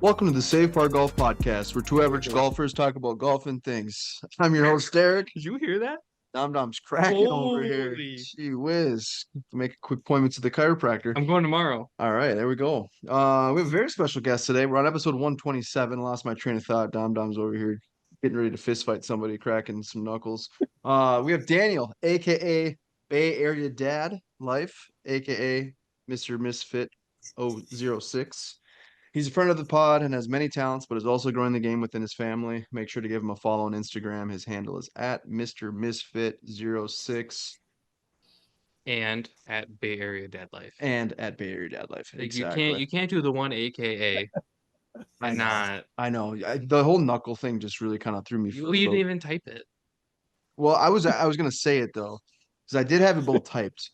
Welcome to the Save Par Golf Podcast, where two average golfers talk about golf and things. I'm your host, Derek. Did you hear that? Dom's cracking over here. Holy. Gee whiz. Make a quick appointment to the chiropractor. I'm going tomorrow. All right, there we go. We have a very special guest today. We're on episode 127. Lost my train of thought. Dom's over here getting ready to fist fight somebody, cracking some knuckles. We have Daniel, aka Bay Area Dad Life, aka Mr. Misfit 006. He's a friend of the pod and has many talents, but is also growing the game within his family. Make sure to give him a follow on Instagram. His handle is at Mr. Misfit06 And at Bay Area Dad Life. and at Bay Area Dad Life. Like Exactly. you can't do the one AKA I and know. not I know. The whole knuckle thing just really kind of threw me for you a didn't loop. even type it. Well, I was gonna say it though, because I did have it both typed.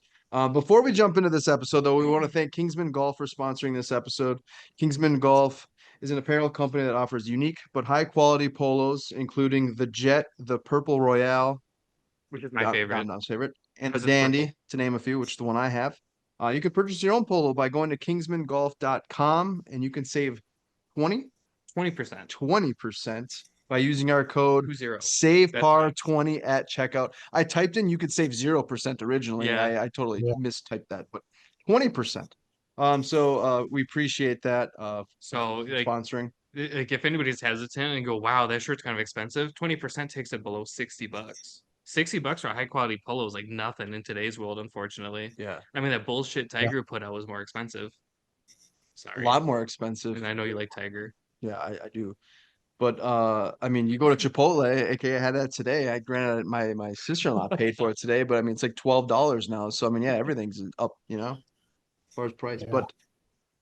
Before we jump into this episode, though, we want to thank Kingsman Golf for sponsoring this episode. Kingsman Golf is an apparel company that offers unique but high quality polos, including the Jet, the Purple Royale, Which is my favorite. Dom's favorite, and the Because it's Dandy, purple. to name a few, which is the one I have. You can purchase your own polo by going to kingsmangolf.com, and you can save 20 20%. 20% by using our code 20. SAVEPAR20 at checkout. I typed in you could save 0% originally. Yeah. I totally Yeah. mistyped that, but 20%. So we appreciate that So like sponsoring. if anybody's hesitant and go, wow, that shirt's kind of expensive, 20% takes it below $60. $60 for a high quality polo is like nothing in today's world, unfortunately. Yeah. I mean that bullshit Tiger put out was more expensive. A Sorry. lot more expensive. And I know you like Tiger. Yeah, I do. But I mean, you go to Chipotle, aka I had that today. I granted my sister-in-law paid for it today, but I mean it's like $12 now. So I mean, yeah, everything's up, as far as price. Yeah.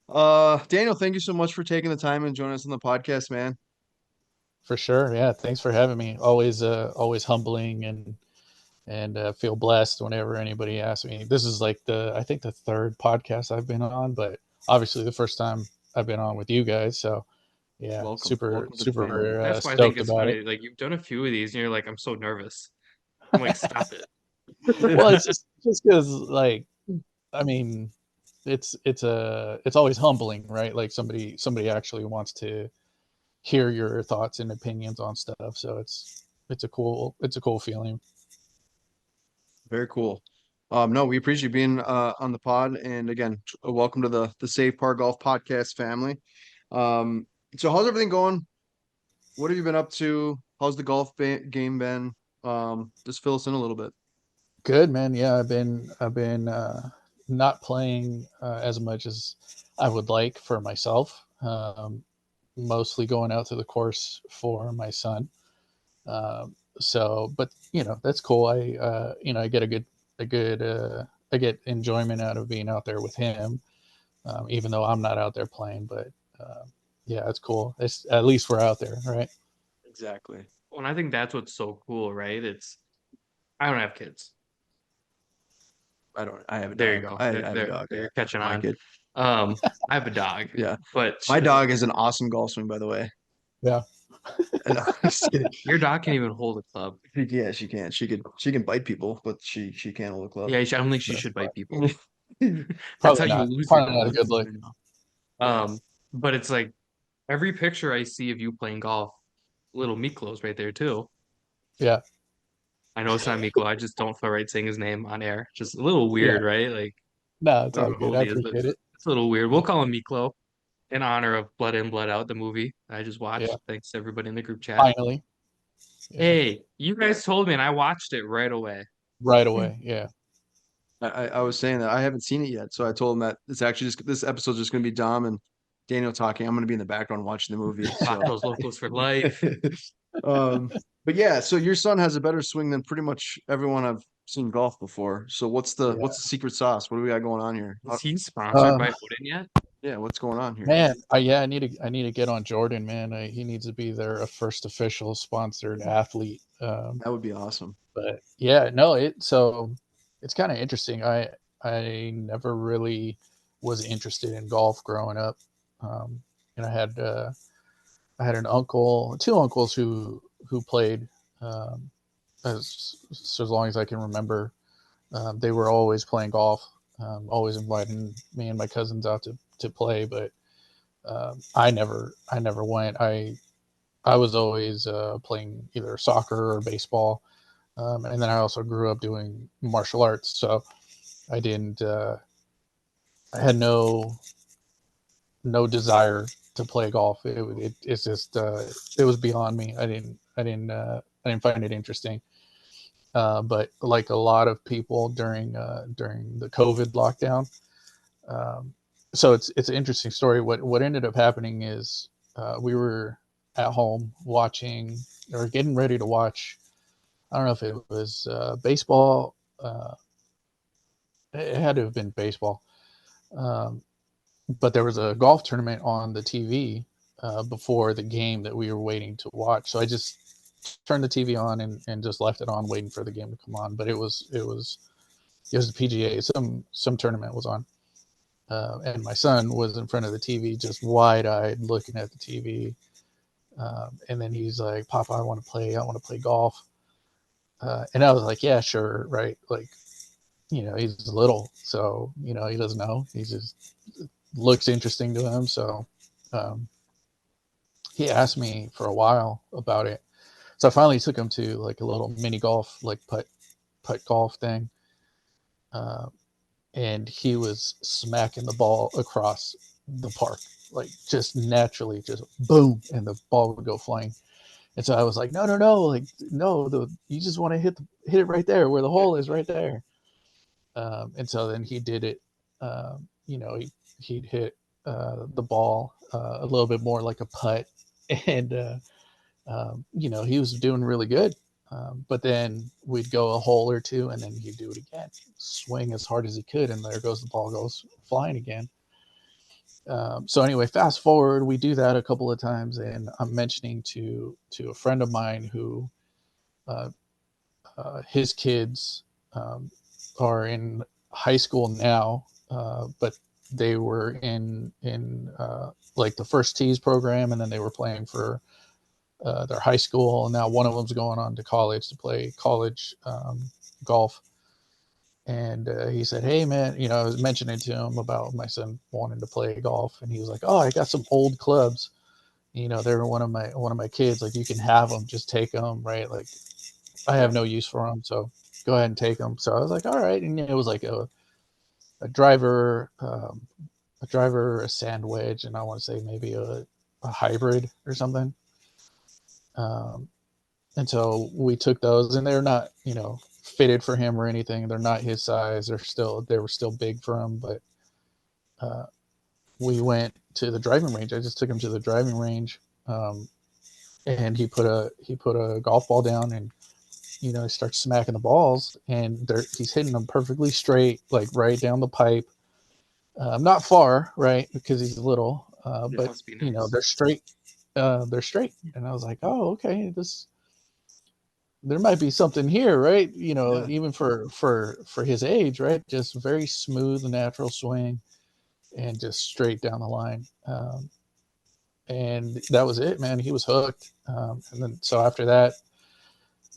But Daniel, thank you so much for taking the time and joining us on the podcast, man. For sure. Yeah. Thanks for having me. Always humbling and feel blessed whenever anybody asks me. This is like I think the third podcast I've been on, but obviously the first time I've been on with you guys. So yeah, Welcome. super Welcome to the family. That's why I think stoked it's about funny. it. Like you've done a few of these and you're like, I'm so nervous. I'm like, stop it. Well, it's just because like, I mean, it's always humbling, right? Like somebody actually wants to hear your thoughts and opinions on stuff. So it's a cool feeling. Very cool. No, we appreciate you being on the pod, and again, welcome to the Save Par Golf Podcast family. So how's everything going? What have you been up to? How's the golf game been? Just fill us in a little bit. Good, man. Yeah, I've been not playing as much as I would like for myself. Mostly going out to the course for my son. So, but that's cool. I get I get enjoyment out of being out there with him, even though I'm not out there playing. But yeah, it's cool. It's at least we're out there, right? Exactly. Well, and I think that's what's so cool, right? I don't have kids. I have a dog. There you go. I have a dog. You're catching My on. kid. I have a dog. Yeah. But My dog is an awesome golf swing, by the way. Yeah. No, just kidding. your dog can't even hold a club. Yeah, she can. She can bite people, but she can't hold a club. Yeah, I don't think she should bite people. That's Probably how not. you lose your Probably not a dog. good look. But it's like every picture I see of you playing golf, little Miklo's right there too. Yeah. I know it's not Miklo. I just don't feel right saying his name on air. Just a little weird, right? Like, No, it's I all don't know good. who I he is, but appreciate it. it's a little weird. We'll call him Miklo in honor of Blood In, Blood Out, the movie I just watched. Yeah. Thanks to everybody in the group chat. Finally. Yeah. Hey, you guys told me and I watched it right away. Right away. Yeah. I was saying that I haven't seen it yet, so I told him that it's actually just this episode's just going to be Dom and Daniel talking. I'm going to be in the background watching the movie. Fuck So. those locals for life. But yeah, so your son has a better swing than pretty much everyone I've seen golf before. So what's the secret sauce? What do we got going on here? Is he sponsored by Odin yet? Yeah, what's going on here? Man, I need to get on Jordan, man. He needs to be their first official sponsored athlete. That would be awesome. But yeah, no, it's kind of interesting. I never really was interested in golf growing up. And I had two uncles who played as long as I can remember. They were always playing golf, always inviting me and my cousins out to play. But I never went. I was always playing either soccer or baseball, and then I also grew up doing martial arts. So I didn't. I had no desire to play golf. It's just it was beyond me. I didn't find it interesting. But like a lot of people during the COVID lockdown, um, so it's an interesting story. What ended up happening is we were at home watching or getting ready to watch. I don't know if it was baseball. It had to have been baseball. Um, but there was a golf tournament on the TV before the game that we were waiting to watch. So I just turned the TV on and just left it on, waiting for the game to come on. But it was the PGA. Some tournament was on, and my son was in front of the TV, just wide eyed, looking at the TV. And then he's like, "Papa, I want to play. I want to play golf." And I was like, "Yeah, sure, right." Like, he's little, so he doesn't know. He just looks interesting to him. So um, he asked me for a while about it. So I finally took him to like a little mini golf, like putt golf thing. Uh, and he was smacking the ball across the park, like just naturally, just boom, and the ball would go flying. And so I was like, no, like no, you just want to hit it right there where the hole is, right there. And so then he did it. He'd hit the ball a little bit more like a putt, and he was doing really good. But then we'd go a hole or two, and then he'd do it again, swing as hard as he could, and there goes the ball, goes flying again. So anyway, fast forward, we do that a couple of times, and I'm mentioning to a friend of mine who uh, his kids um, are in high school now, but they were in like the first tees program, and then they were playing for their high school, and now one of them's going on to college to play college golf. And he said, "Hey, man, I was mentioning to him about my son wanting to play golf, and he was like, "Oh, I got some old clubs. They're one of my kids. Like, you can have them, just take them, right? Like, I have no use for them, so go ahead and take them." So I was like, "All right," and it was like a driver, a sand wedge, and I want to say maybe a hybrid or something. Um, And so we took those, and they're not, fitted for him or anything. They're not his size. They were still big for him. But uh, we went to the driving range. I just took him to the driving range, and he put a golf ball down, and he starts smacking the balls, and he's hitting them perfectly straight, like right down the pipe. Not far, right, because he's little, That but must be nice. they're straight. They're straight, and I was like, "Oh, okay, this there might be something here, right? Yeah. Even for his age, right? Just very smooth, natural swing, and just straight down the line. And that was it, man. He was hooked. And then so after that,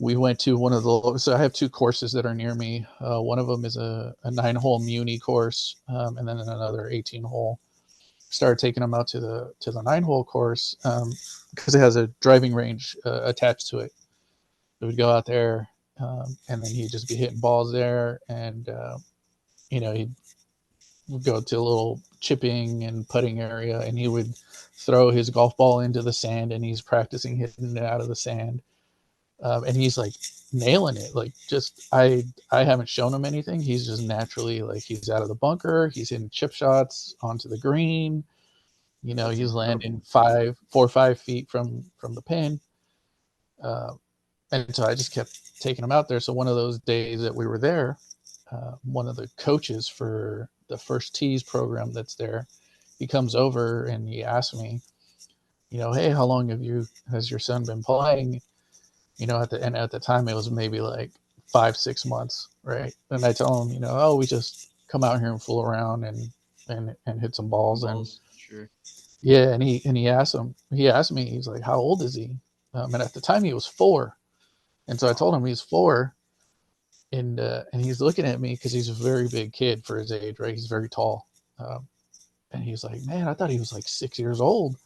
we went to one of the. So I have two courses that are near me. One of them is a 9-hole Muni course, and then another 18-hole. Started taking them out to the 9-hole course because it has a driving range attached to it. We would go out there, and then he'd just be hitting balls there, and he'd go to a little chipping and putting area, and he would throw his golf ball into the sand, and he's practicing hitting it out of the sand, and he's like nailing it. Like, just I haven't shown him anything. He's just naturally, like, he's out of the bunker, he's hitting chip shots onto the green. That's He's incredible. landing 4 or 5 feet from the pin. Uh, and so I just kept taking him out there. So one of those days that we were there, one of the coaches for the first tees program that's there, he comes over and he asks me, "Hey, how long has your son been playing?" At the time it was maybe like 5-6 months, right? And I tell him, "Oh, we just come out here and fool around and hit some balls." And Balls. Sure. yeah, he asked me, he's like, "How old is he?" And at the time he was 4. And so I told him he's 4, and he's looking at me because he's a very big kid for his age, right? He's very tall, um, And he's like, man, I thought he was like 6 years old.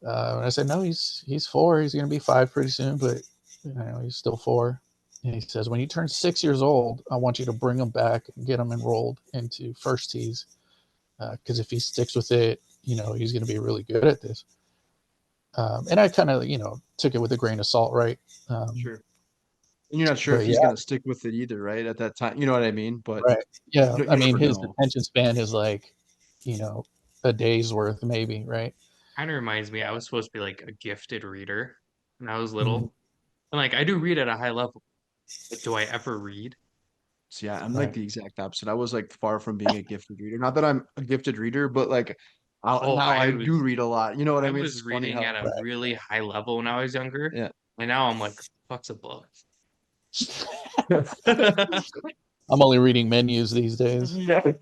And I said, no, he's 4. He's going to be 5 pretty soon, but he's still 4. And he says, when he turns 6 years old, I want you to bring him back and get him enrolled into first tees. Because if he sticks with it, he's going to be really good at this. And I kind of, took it with a grain of salt, right? Sure. And you're not sure if But he's yeah, gonna stick with it either, right? At that time, you know what I mean? But right. Yeah. you I mean, never his know. attention span is like, a day's worth, maybe, right? Kind of reminds me, I was supposed to be like a gifted reader when I was Mhm. little. And like I do read at a high level, but do I ever read? So yeah, I'm like Right. the exact opposite. I was like far from being a gifted reader. Not that I'm a gifted reader, but like Oh, now I do read a lot. You know what I I mean? It's was just funny reading how at a Right. really high level when I was younger, yeah. and now I'm like, what's a book? I'm only reading menus these days. Yeah.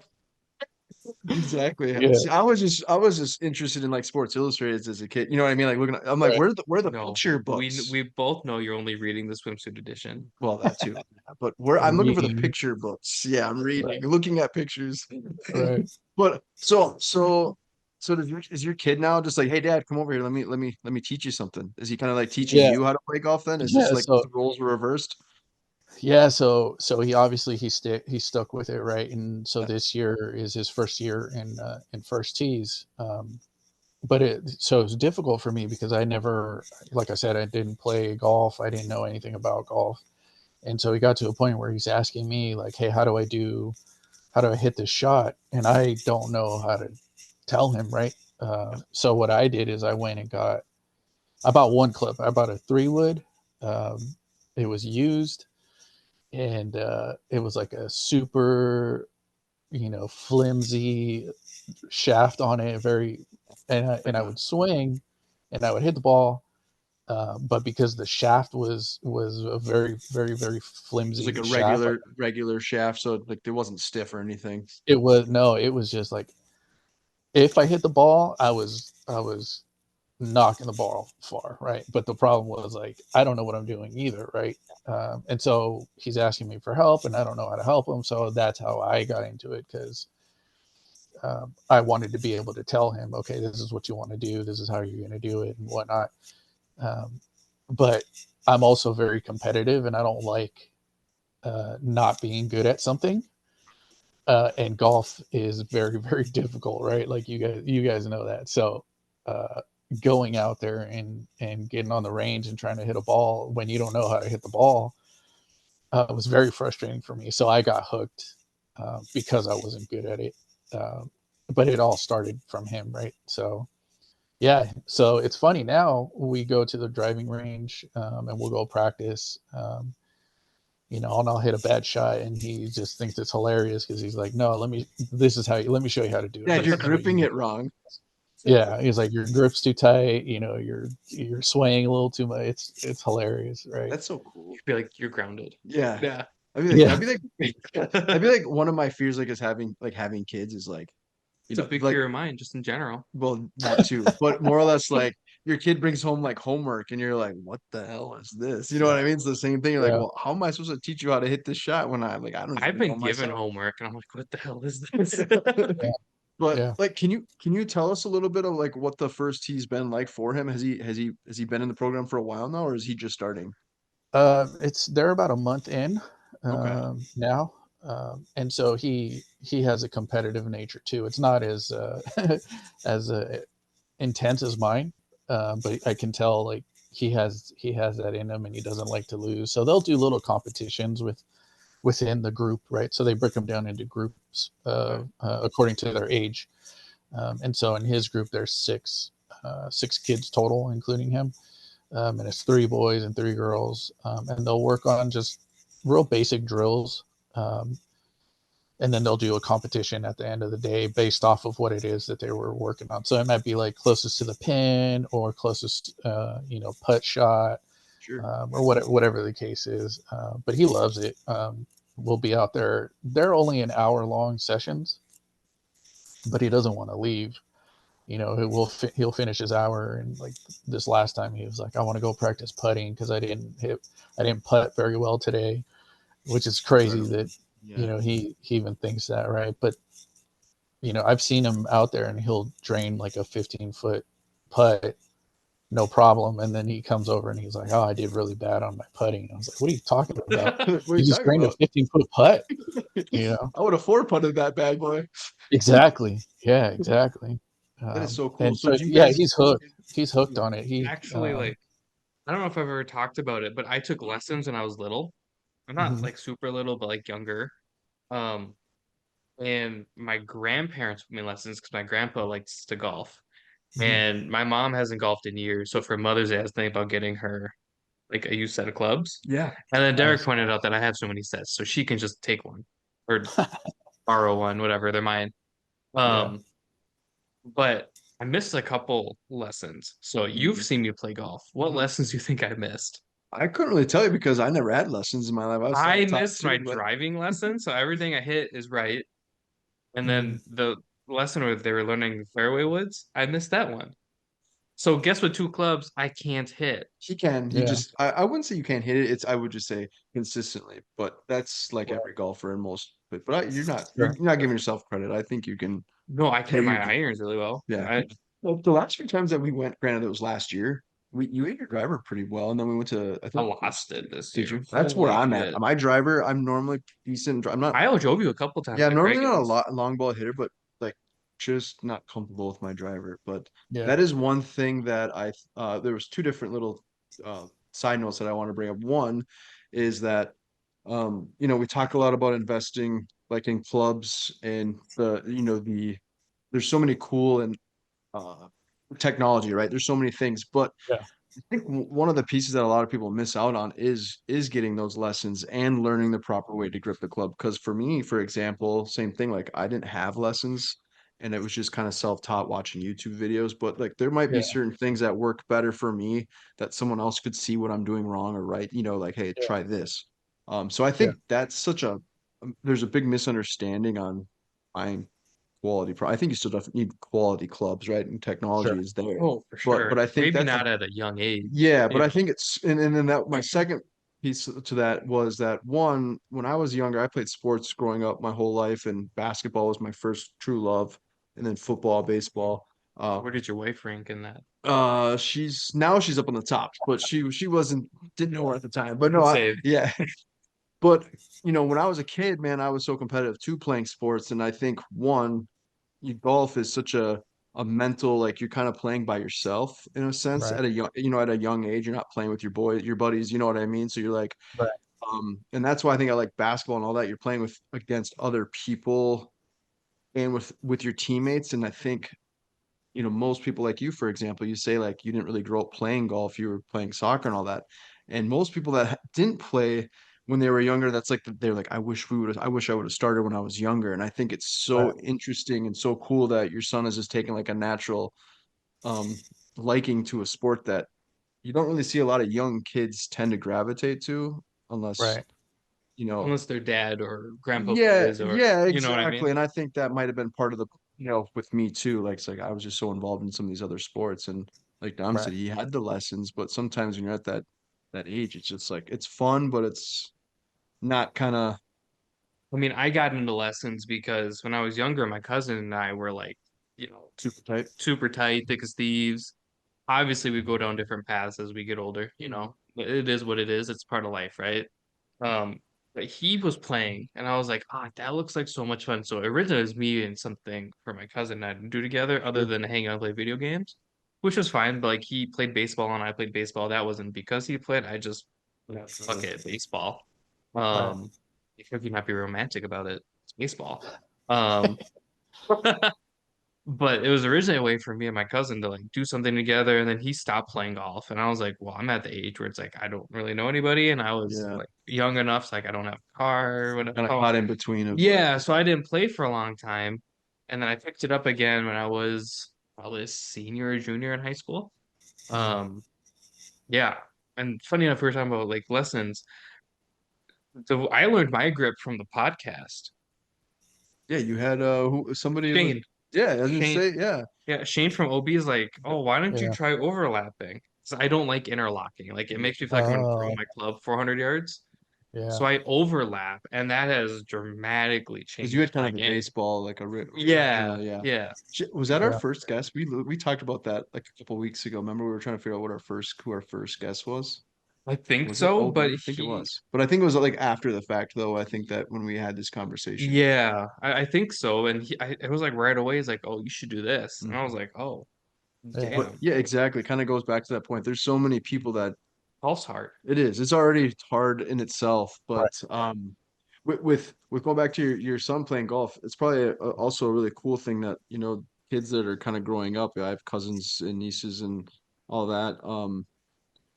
Exactly. Yeah. See, I was just interested in like Sports Illustrated as a kid. You know what I mean? Like looking at, I'm like, Right. where are the No, picture we books? we both know you're only reading the swimsuit edition. Well, that too. But where I'm looking for the Reading. picture books. Yeah, I'm Right. reading, looking at pictures. Right. But so is your kid now just like, hey dad, come over here. Let me teach you something. Is he kind of like teaching Yeah. you how to play golf then? Is this Yeah. like So the roles were reversed? yeah. So he obviously he stuck with it, right? And so Yeah. this year is his first year in first tees. But it's difficult for me because I never, like I said, I didn't play golf. I didn't know anything about golf. And so he got to a point where he's asking me like, hey, how do I hit this shot? And I don't know how to tell him, right? So what I did is I bought one clip. I bought a 3 wood. Um, it was used, and it was like a super, flimsy shaft on it. And I Like a would swing, and I would hit the ball. But because the shaft was a very very very it was like flimsy a shaft, like regular shaft, so like it wasn't stiff or anything. it was no, it was just like if I hit the ball, I was knocking the ball far, right? But the problem was like I don't know what I'm doing either, right? And so he's asking me for help, and I don't know how to help him. So that's how I got into it because I wanted to be able to tell him, okay, this is what you want to do, this is how you're going to do it, and whatnot. Um, but I'm also very competitive, and I don't like not being good at something. And golf is very very difficult, right? Like you guys know that. So uh, going out there and getting on the range and trying to hit a ball when you don't know how to hit the ball was very frustrating for me. So I got hooked because I wasn't good at it. Um, but it all started from him, right? So yeah, so it's funny now we go to the driving range and we'll go practice. And I'll hit a bad shot, and he just thinks it's hilarious because he's like, "No, let me show you how to do it. Yeah, This you're is what you gripping do." it wrong. Yeah, he's like, "Your grip's too tight. You're swaying a little too much. It's hilarious, right?" That's so cool. You'd be like, you're grounded. Yeah. Yeah. I'd be like, Yeah, I'd be like one of my fears like is having kids is like, It's a big like fear of mine, just in general. well, that too, but more or less like your kid brings home like homework and you're like, what the hell is this? You know what I mean? It's the same thing. You're like, yeah. well, how am I supposed to teach you how to hit this shot when I'm like, I don't I've even know been given myself. homework, and I'm like, what the hell is this? Yeah, But yeah. like, can you tell us a little bit of like what the first tee's been like for him? Has he been in the program for a while now, or is he just starting? They're about a month in Okay, now, and so he has a competitive nature too. It's not as as intense as mine, but I can tell like he has that in him, and he doesn't like to lose. So they'll do little competitions within the group, right? So they break them down into groups okay, according to their age, and so in his group there's six kids total, including him, and it's 3 boys and 3 girls, and they'll work on just real basic drills. Um, and then they'll do a competition at the end of the day based off of what it is that they were working on. So it might be like closest to the pin or closest, putt shot, sure. or whatever the case is. But he loves it. We'll be out there. They're only an hour long sessions, but he doesn't want to leave. He'll finish his hour, and like this last time he was like, I want to go practice putting because I didn't putt very well today, which is crazy Incredible. that Yeah. he even thinks that, right? But I've seen him out there and he'll drain like a 15-foot putt, no problem. And then he comes over and he's like, "Oh, I did really bad on my putting." And I was like, "What are you talking about? What are You you just talking drained a about? 15-foot putt." You know? I would have four putted that bad boy. Exactly. Yeah, exactly. That is so cool. And So so, do you yeah, guys he's hooked. He's hooked on it. Actually, like, I don't know if I've ever talked about it, but I took lessons when I was little. I'm not Mhm. like super little, but like younger. Um, and my grandparents put me in lessons because my grandpa likes to golf. Mhm. And my mom hasn't golfed in years. So for Mother's Day, I was thinking about getting her like a used set of clubs. Yeah. And then Derek Nice. pointed out that I have so many sets, so she can just take one or borrow one, whatever, they're mine. Yeah. Um, but I missed a couple lessons. So you've seen me play golf. What lessons do you think I missed? I couldn't really tell you because I never had lessons in my life. I was I taught missed my too, but driving lesson, so everything I hit is right. And Mm. then the lesson where they were learning fairway woods, I missed that one. So guess what two clubs I can't hit? he can. You Yeah. just I wouldn't say you can't hit it. It's I would just say consistently. But that's like Right. every golfer and most. But you're Sure. not giving yourself credit. I think you can. No, I can Yeah, hit my you irons really well. yeah. Well, the last few times that we went, granted it was last year. You hit your driver pretty well, and then we went to I I think lost it this did year. you? That's where Holy I'm at. shit. My driver, I'm normally decent. I'm not. I outdrove you a couple times Yeah, I'm at normally not a Craigens. lot long ball hitter, but like just not comfortable with my driver. But Yeah. that is one thing that there was two different little side notes that I want to bring up. One is that we talk a lot about investing like in clubs and there's so many cool and uh technology, right? There's so many things, but Yeah. I think one of the pieces that a lot of people miss out on is getting those lessons and learning the proper way to grip the club. Because for me, for example, same thing. Like I didn't have lessons, and it was just kind of self-taught watching YouTube videos. But like there might be Yeah. certain things that work better for me that someone else could see what I'm doing wrong or right. Like hey, Yeah. try this. So I Yeah. think that's there's a big misunderstanding on buying quality. I think you still definitely need quality clubs, right? And technology Sure. is there, Oh, for but sure. I think Maybe that's not at a young age. yeah, but I Maybe. think and then that my second piece to that was that one, when I was younger, I played sports growing up my whole life, and basketball was my first true love, and then football, baseball. Uh, Where did your wife rank in that? she's up on the top, but she wasn't didn't know her at the time. But no, Save. yeah, but when I was a kid, man, I was so competitive too playing sports, and I think one golf is such a mental like you're kind of playing by yourself in a sense Right. at a young at a young age. You're not playing with your buddies, you know what I mean? So you're like Right. and that's why I think I like basketball and all that. You're playing with against other people and with your teammates. And I think most people like you, for example, you say like you didn't really grow up playing golf, you were playing soccer and all that. And most people that didn't play when they were younger, that's like they're like, I wish I would have started when I was younger. And I think it's Right. so interesting and so cool that your son is just taking like a natural um liking to a sport that you don't really see a lot of young kids tend to gravitate to unless, Right. you know, Unless their dad or grandpa yeah, plays, or yeah, you know what I mean? exactly. And I think that might have been part of the, with me too. Like it's like I was just so involved in some of these other sports, and like Dom Right. said, he had the lessons, but sometimes when you're at that age, it's just like it's fun, but it's not kind of I mean, I got into lessons because when I was younger, my cousin and I were like, super tight. super tight, thick as thieves. Obviously, we go down different paths as we get older. It is what it is. It's part of life, right? Um, but he was playing, and I was like, that looks like so much fun. So originally, it was me and something for my cousin and I to do together, other Sure. than hang out and play video games, which was fine. But like, he played baseball and I played baseball. That wasn't because he played. I just, fuck it, baseball. Right. Um, if you might be romantic about it, it's baseball. Um, but it was originally a way for me and my cousin to like do something together, and then he stopped playing golf, and I was like, well, I'm at the age where it's like I don't really know anybody, and I was Yeah, like young enough, so like I don't have a car or whatever. kind of Oh, caught in between of like, yeah, so I didn't play for a long time, and then I picked it up again when I was probably a senior or junior in high school. Mhm. Um, yeah, and funny enough, we were talking about like lessons. So I learned my grip from the podcast. yeah, you had somebody was Shane, yeah, I was gonna Shane, say yeah, Yeah, Shane from OB is like, oh, why don't you Yeah. try overlapping? So I don't like interlocking. Like it makes me feel like I'm gonna throw Oh. my club 400 yards. Yeah. So I overlap, and that has dramatically Because changed you had kind my of a game. baseball, like a Yeah, yeah. yeah. Was that our Yeah. first guest? We talked about that like a couple weeks ago. Remember, we were trying to figure out what who our first guest was. I think Was it so, but Obi? I think it was. But I think it was like after the fact, though. I think that when we had this conversation. yeah, I think so. And it was like right away, he's like, "Oh, you should do this," and I was Mhm. like, "Oh, Yeah. But damn, yeah, exactly. Kind of goes back to that point. There's so many people that pulse heart." it is. It's already hard in itself, but Right. with going back to your son playing golf, it's probably also a really cool thing that, kids that are kind of growing up. I have cousins and nieces and all that.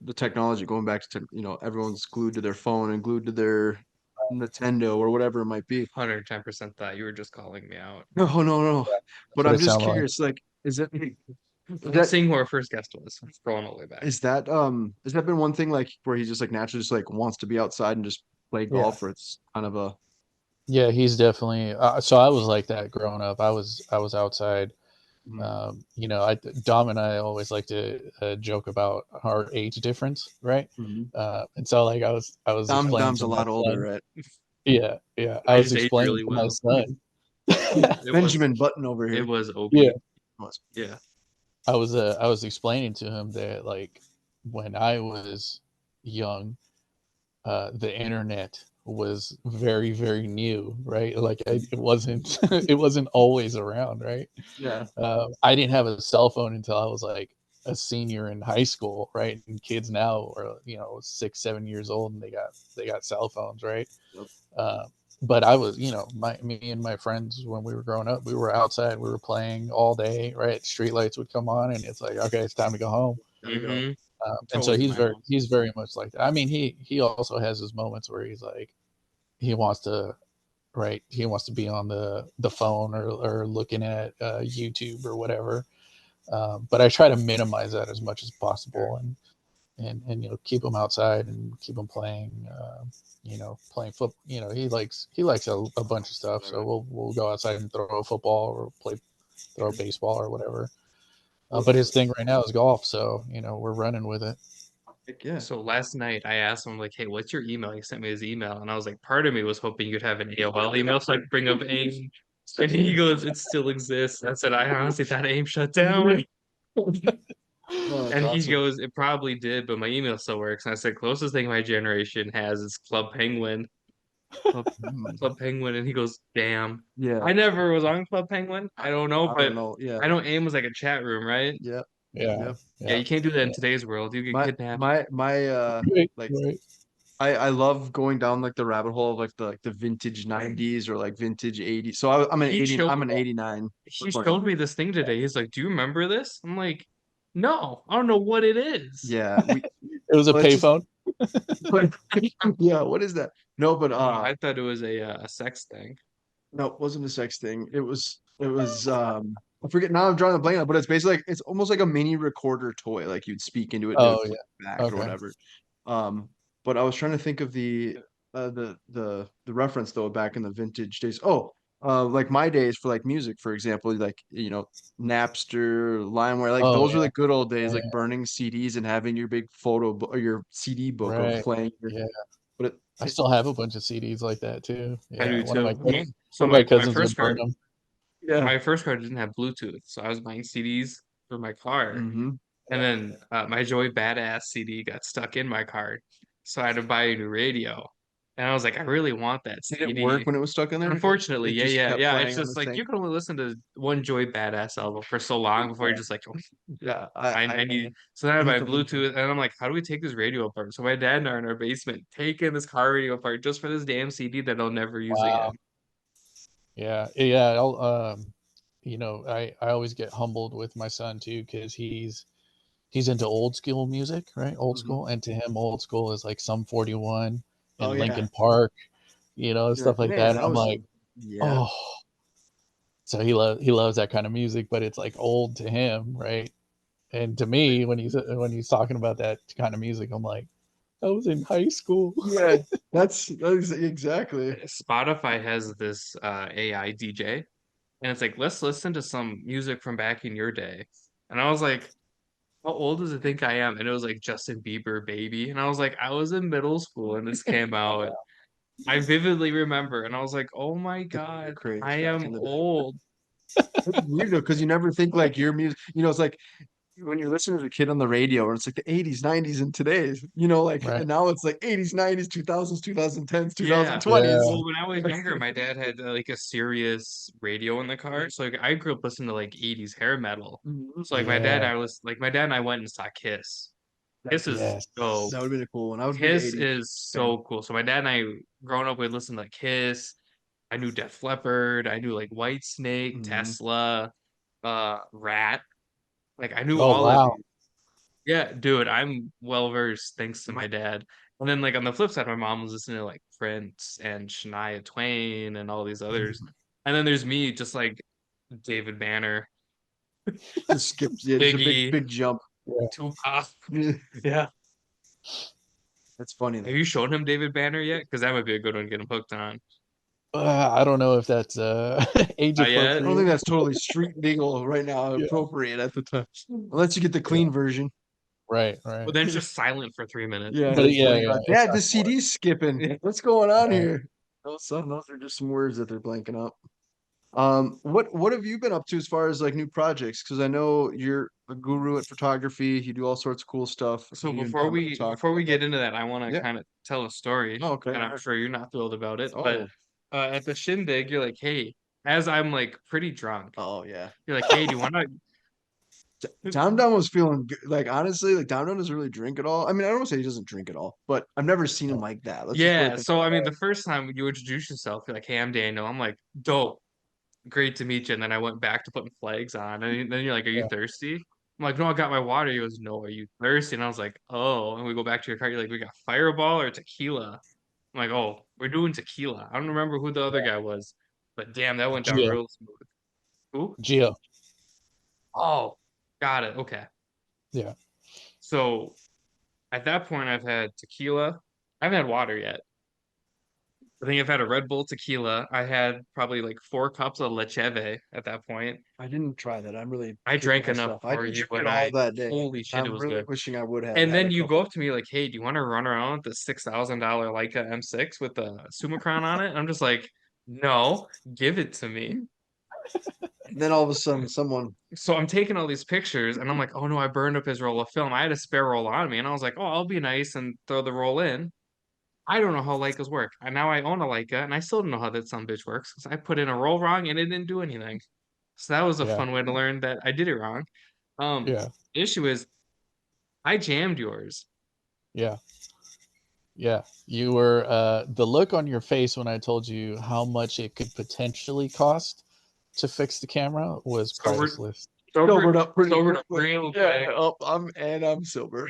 The technology going back to, everyone's glued to their phone and glued to their Nintendo or whatever it might be. 110% that you were just calling me out. No, no, no. That's But what I'm it just sounded like. curious, like, I'm seeing who our first guest was. It's going all the way back. has that been one thing like where he just like naturally just like wants to be outside and just play Yeah. golf, or it's kind of a Yeah, he's definitely. So I was like that growing up. I was outside. Mhm. Dom and I always like to joke about our age difference, right? Mhm. And so like I was explaining Dom's to a my lot older, son. right? Yeah, yeah. I I was just age explaining really to my well. son. It was Benjamin Button over it here. was OP. Yeah, Yeah. I was explaining to him that like when I was young, the internet was very very new, right? Like it wasn't it wasn't always around, right? Yeah. I didn't have a cell phone until I was like a senior in high school, right? And kids now are 6 7 years old and they got cell phones, right? Yep. Uh, but I was, me and my friends when we were growing up, we were outside, we were playing all day, right? Street lights would come on, and it's like, okay, it's time to go home. There we go. Mm-hmm. And so Totally my house. he's very much like that. I mean, he also has his moments where he's like, he wants to, right? He wants to be on the phone or looking at YouTube or whatever. But I try to minimize that as much as possible, and keep him outside and keep him playing. Playing foot. He likes a bunch of stuff. So we'll go outside and throw a football or throw a baseball or whatever. Well, But his thing right now is golf. So we're running with it. heck yeah. So last night I asked him like, "Hey, what's your email?" He sent me his email, and I was like, part of me was hoping you'd have an AOL email so I could bring up AIM. And he goes, "It still exists." I said, "I honestly thought AIM shut down." Oh, that's And he awesome. goes, "It probably did, but my email still works." And I said, "Closest thing my generation has is Club Penguin." Club, Club Penguin, and he goes, "Damn, Yeah. I never was on Club Penguin. I don't know, I but don't know. Yeah. I know AIM was like a chat room, right? Yeah. Yeah, Yep. Yeah, yeah. you can't do that in Yeah. today's world. You get My kidnapped." my my Right, like right. I love going down like the rabbit hole of like the vintage 90s or like vintage 80s. So He showed I'm an 89. he showed me this thing today. He's like, "Do you remember this?" I'm like, "No, I don't know what it is." Yeah, It was a well, it's just payphone. yeah, what is that? No, but Oh, I thought it was a sex thing. no, it wasn't a sex thing. It was I forget now, I'm drawing a blank, but it's basically like it's almost like a mini recorder toy. Like you'd speak into it and it would Oh play yeah. back or Okay. whatever. But I was trying to think of the reference though back in the vintage days. Oh, like my days for like music, for example, like Napster, LimeWire, like Oh those were yeah. the good old days, Yeah, like yeah. burning CDs and having your big photo book or your CD book of Right. playing Yeah. but I still have a bunch of CDs like that too. I Yeah. do One of my too. cousins, So one of my my cousins would first burn car them. yeah. my first car didn't have Bluetooth, so I was buying CDs for my car. Hmm. And then my Joey Badass CD got stuck in my car, so I had to buy a new radio. And I was like, I really want that Did it work CD. when it was stuck in there? Unfortunately, It yeah, just yeah, kept yeah. It's playing on just the like same. you can only listen to one Joey Badass album for so long before you're just like, oh, Yeah, I need. So then I I buy hit the link. Bluetooth, and I'm like, how do we take this radio apart? So my dad and I are in our basement taking this car radio apart just for this damn CD that I'll never use again. Wow. Yeah. Yeah. I always get humbled with my son too because he's into old school music, right? Old Mhm. school, and to him, old school is like some 41 Oh and yeah. Linkin Park, You're stuff like, like man, that. And that I'm was like, yeah. oh, so he loves that kind of music, but it's like old to him, right? And to me, when he's talking about that kind of music, I'm like, I was in high school. Yeah, that's exactly. Spotify has this AI DJ, and it's like, let's listen to some music from back in your day. And I was like, how old does it think I am? And it was like Justin Bieber, Baby. And I was like, I was in middle school and this came out. I vividly remember, and I was like, "Oh my god, craze I back am in the day. old." It's weird though, because you never think like your music, it's like when you're listening to a kid on the radio, and it's like the 80s, 90s, and today's, like, Right. and now it's like 80s, 90s, 2000s, 2010s, Yeah. 2020s. Yeah. Well, when I was younger, my dad had like a serious radio in the car, so like I grew up listening to like 80s hair metal. Mhm. So like Yeah. my dad and I went and saw Kiss. Kiss is Yes. dope. That would have been a cool one. I was a big Kiss 80s is fan. so cool. So my dad and I, growing up, we listened to like Kiss. I knew Def Leppard. I knew like White Snake, Mhm. Tesla, Rat. Like I knew Oh all of wow. these. Yeah, dude, I'm well versed thanks to my dad. And then like on the flip side, my mom was listening to like Prince and Shania Twain and all these others. And then there's me, just like David Banner, Just skipped. Yeah, just a big, Biggie, big jump. Yeah. Tupac. Yeah. That's funny Have though. you shown him David Banner yet? Because that might be a good one to get him hooked on. I don't know if that's age Not yet? I don't think appropriate. that's totally street legal right now, Yeah. appropriate at the time. Unless you get the Yeah. clean version. Right. Well, Right. then it's just silent for 3 minutes. Yeah, But just yeah, like, yeah. It's Dad, not the smart. CD's skipping. Yeah. What's going on Right. here? Those are just some words that they're blanking up. What have you been up to as far as like new projects? Because I know you're a guru at photography. You do all sorts of cool stuff. So You and before Dom we talk before we about that. get into that, I want to Yeah. kind of tell a story, Oh, okay. and All I'm right. sure you're not thrilled about it. But Oh, at the shindig, you're like, "Hey," as I'm like pretty drunk, oh yeah. you're like, "Hey, do you want to?" Dom Dom was feeling good. Like honestly, like Dom Dom doesn't really drink at all. I mean, I don't want to say he doesn't drink at all, but I've never seen him like that. Let's just put it Yeah. that So way. I mean, the first time you introduce yourself, you're like, "Hey, I'm Daniel." I'm like, "Dope, great to meet you." And then I went back to putting flags on, and then you're like, "Are you Yeah. thirsty?" I'm like, "No, I got my water." He goes, "No, are you thirsty?" And I was like, "Oh." And we go back to your car. You're like, "We got Fireball or tequila?" I'm like, "Oh, we're doing tequila." I don't remember who the other guy was, but damn, that went down Geo. real smooth. Who? Geo. Oh, got it. Okay. Yeah. So at that point, I've had tequila. I haven't had water yet. I think I've had a Red Bull tequila. I had probably like 4 cups of Lecheve at that point. I didn't try that. I'm really I kicking drank enough myself. I for didn't you drink it and all I. that day. Holy shit, it I'm was really good. wishing I would have And had then a you go couple. up to me like, "Hey, do you want to run around with the $6,000 Leica M6 with the Summicron on it?" And I'm just like, "No, give it to me." And then all of a sudden, someone. So I'm taking all these pictures and I'm like, "Oh no, I burned up his roll of film." I had a spare roll on me and I was like, "Oh, I'll be nice and throw the roll in." I don't know how Leicas work. And now I own a Leica and I still don't know how that some bitch works because I put in a roll wrong and it didn't do anything. So that was a Yeah. fun way to learn that I did it wrong. Um, Yeah. issue is I jammed yours. Yeah. Yeah. You were the look on your face when I told you how much it could potentially cost to fix the camera was Sobered, priceless. Sobered up pretty sobered up quickly. real Yeah, quick. I'm sober.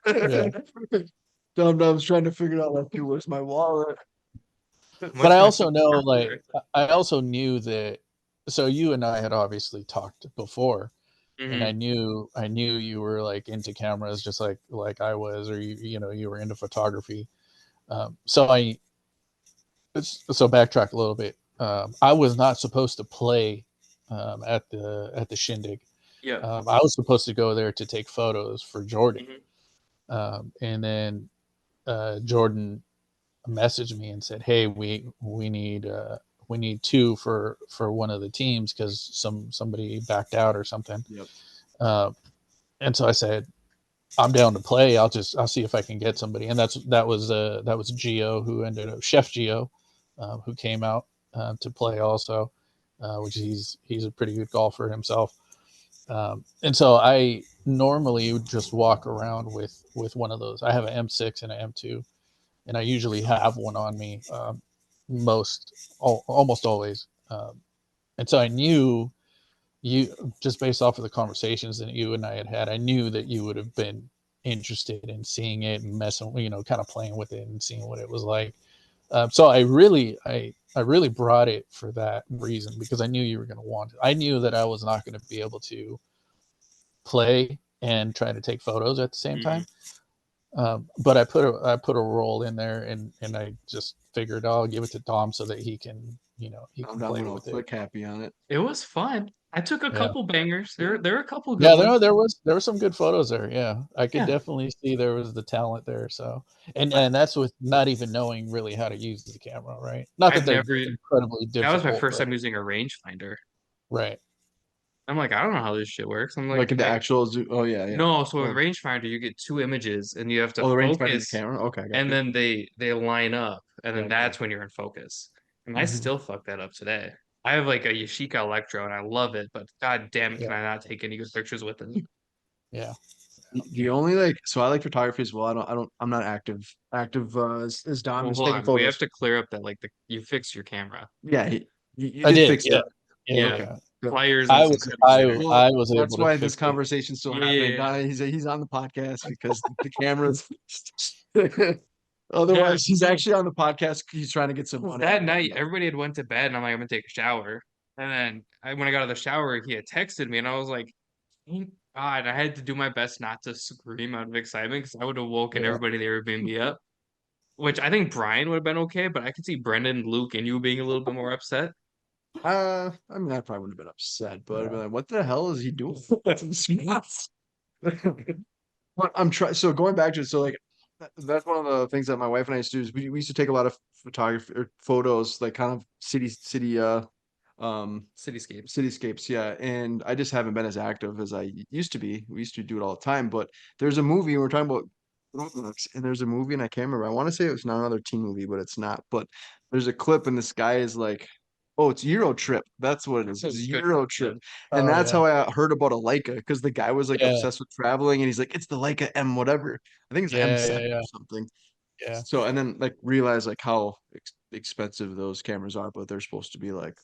Yeah. Dum Dum's trying to figure out like, dude, where's my wallet? But Much I nicer also than know, like, Mercury. I also knew that. So you and I had obviously talked before, and Hmm. I knew you were like into cameras, just like I was, or you were into photography. So backtrack a little bit. I was not supposed to play at the shindig. Yeah. I was supposed to go there to take photos for Jordan, Hmm. and then Jordan messaged me and said, "Hey, we need two for one of the teams because somebody backed out or something." Yep. Uh, and so I said, "I'm down to play. I'll see if I can get somebody." And that was Geo, who ended up Chef Geo, who came out to play also, which he's a pretty good golfer himself. And so I normally would just walk around with one of those. I have an M6 and an M2, and I usually have one on me almost always. And so I knew you, just based off of the conversations that you and I had, I knew that you would have been interested in seeing it and messing, kind of playing with it and seeing what it was like. So I really brought it for that reason because I knew you were going to want it. I knew that I was not going to be able to play and try to take photos at the same Hmm. time. But I put a roll in there and I just figured, oh, I'll give it to Dom so that he can I'm play going all with it. click happy on it. It was fun. I took a Yeah. couple bangers. There were a couple good Yeah, ones. there were some good photos there. Yeah, I could Yeah. definitely see there was the talent there. So, and that's with not even knowing really how to use the camera, right? Not that I've they're never. incredibly That was my difficult, first but time using a rangefinder. right. I'm like, I don't know how this shit works. I'm like, Like the actual zoom. Oh yeah, yeah. no. So with Oh, rangefinder, you get two images, and you have to oh, the rangefinder is the focus, camera. Okay, I got and you. then they line up, and then Gotcha. that's when you're in focus. And I Mhm. still fuck that up today. I have like a Yashica Electro, and I love it, but god damn, Yeah, can I not take any good pictures with it? yeah, The only like so I like photography as well. I'm not active as Dom Well, just hold taking on. We have photos. to clear up that like you fixed your camera. Yeah, you I did did. fix Yeah, it. yeah, Yeah, Okay. yeah. Good. pliers I and some was settings there. Well, I was that's able to why this fix it. conversation's still happening. Yeah, Don, he's on the podcast because the camera's yeah. otherwise he's actually on the podcast. He's trying to get some money. That night, everybody had went to bed, and I'm like, I'm gonna take a shower. And then when I got out of the shower, he had texted me, and I was like, thank God. I had to do my best not to scream out of excitement because I would have woken Yeah, everybody in the Airbnb up. Which I think Brian would have been okay, but I could see Brendan, Luke, and you being a little bit more upset. I mean, I probably wouldn't have been upset, but I'd be yeah. like, what the hell is he doing? But I'm trying. So going back to it, so like that's one of the things that my wife and I used to do is we used to take a lot of photography or photos, like kind of city um Cityscapes. cityscapes, yeah. And I just haven't been as active as I used to be. We used to do it all the time, but there's a movie and we're talking about Roblox, and there's a movie and I can't remember. I want to say it was not another teen movie, but it's not. But there's a clip and this guy is like, oh, it's Euro Trip. That's what it is. It's Good. Euro Trip. Good. And Oh that's yeah, how I heard about a Leica because the guy was like yeah, obsessed with traveling and he's like, it's the Leica M whatever. I think it's yeah, M7 yeah, or yeah, something. yeah. So and then like realize like how expensive those cameras are, but they're supposed to be like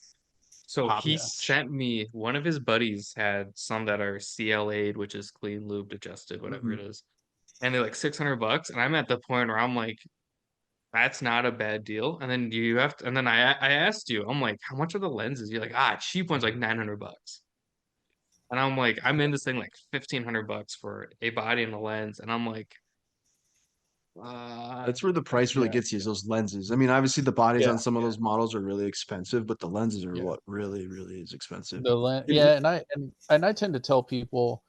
So top he Yeah. notch. sent me one of his buddies had some that are CLA'd, which is clean lubed adjusted, whatever Mhm. it is. And they're like $600. And I'm at the point where I'm like, that's not a bad deal. And then you have to, and then I asked you, I'm like, how much are the lenses? You're like, cheap one's like $900. And I'm like, I'm in this thing like $1,500 for a body and a lens. And I'm like, That's where the price really Yeah, gets you is those lenses. I mean, obviously the bodies yeah, on some of those models are really expensive, but the lenses are yeah. what really, really is expensive. Yeah, and I tend to tell people,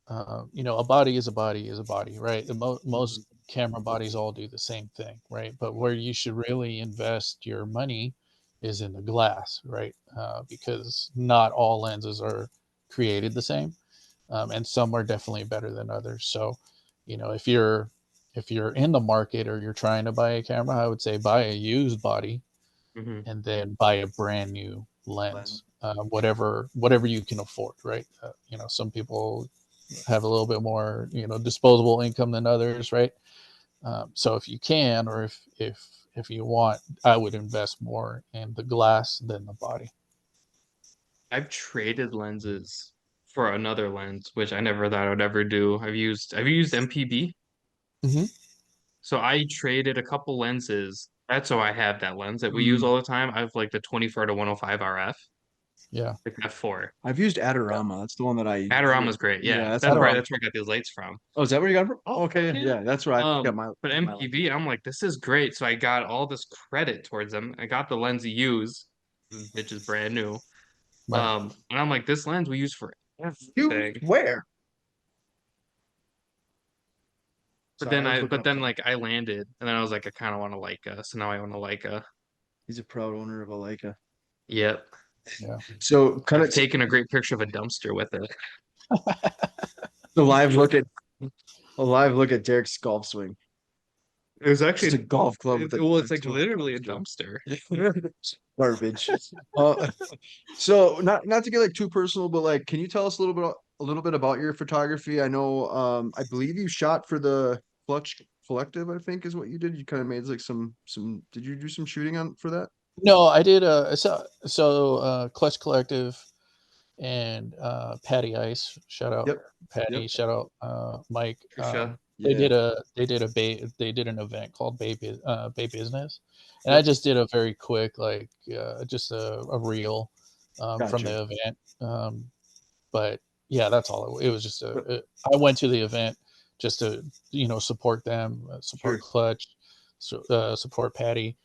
a body is a body is a body, right? Mhm. Most camera bodies all do the same thing, right? But where you should really invest your money is in the glass, right? Because not all lenses are created the same, and some are definitely better than others. So, if you're in the market or you're trying to buy a camera, I would say buy a used body mhm. and then buy a brand new Lens. lens, whatever you can afford, right? Some people have a little bit more disposable income than others, right? So if you can, or if you want, I would invest more in the glass than the body. I've traded lenses for another lens, which I never thought I would ever do. Have you used MPB? Hmm. So I traded a couple lenses. That's how I have that lens that we use Mm, all the time. I have like the 24 to 105 RF, Yeah, like F4. I've used yeah. Adorama. That's the one that I Adorama's great. yeah, Yeah, that's the that's one. right. Adderall. That's where I got these lights from. Oh, is that where you got it from? Oh, okay. Yeah. Yeah, that's where I got But my lens. MPV, I'm like, this is great. So I got all this credit towards them. I got the lens to use, which is brand new. Right. And I'm like, this lens we use for You everything. where? Sorry, I was looking But up then something. like I landed, and then I was like, I kind of want a Leica. So now I want a Leica. He's a proud owner of a Leica. Yep. Yeah. So kind I've of taken a great picture of a dumpster with it. the live look at Derek's golf swing. It was Just a actually, golf club with a well, it's like actual literally a dumpster. dumpster. Garbage. Uh, so not to get like too personal, but like, can you tell us a little bit about your photography? I know, I believe you shot for the Clutch Collective, I think is what you did. You kind of made like some. Did you do some shooting on for that? No, I did. Clutch Collective and Patty Ice. Shout out Yep. Yep. Patty. Shout out Mike. Trisha. Yeah. They did an event called Bay Business, and I Yep. just did a very quick just a reel from Gotcha. the event. But yeah, that's all. It was just I went to the event just to support them, support Sure. Clutch, support Patty.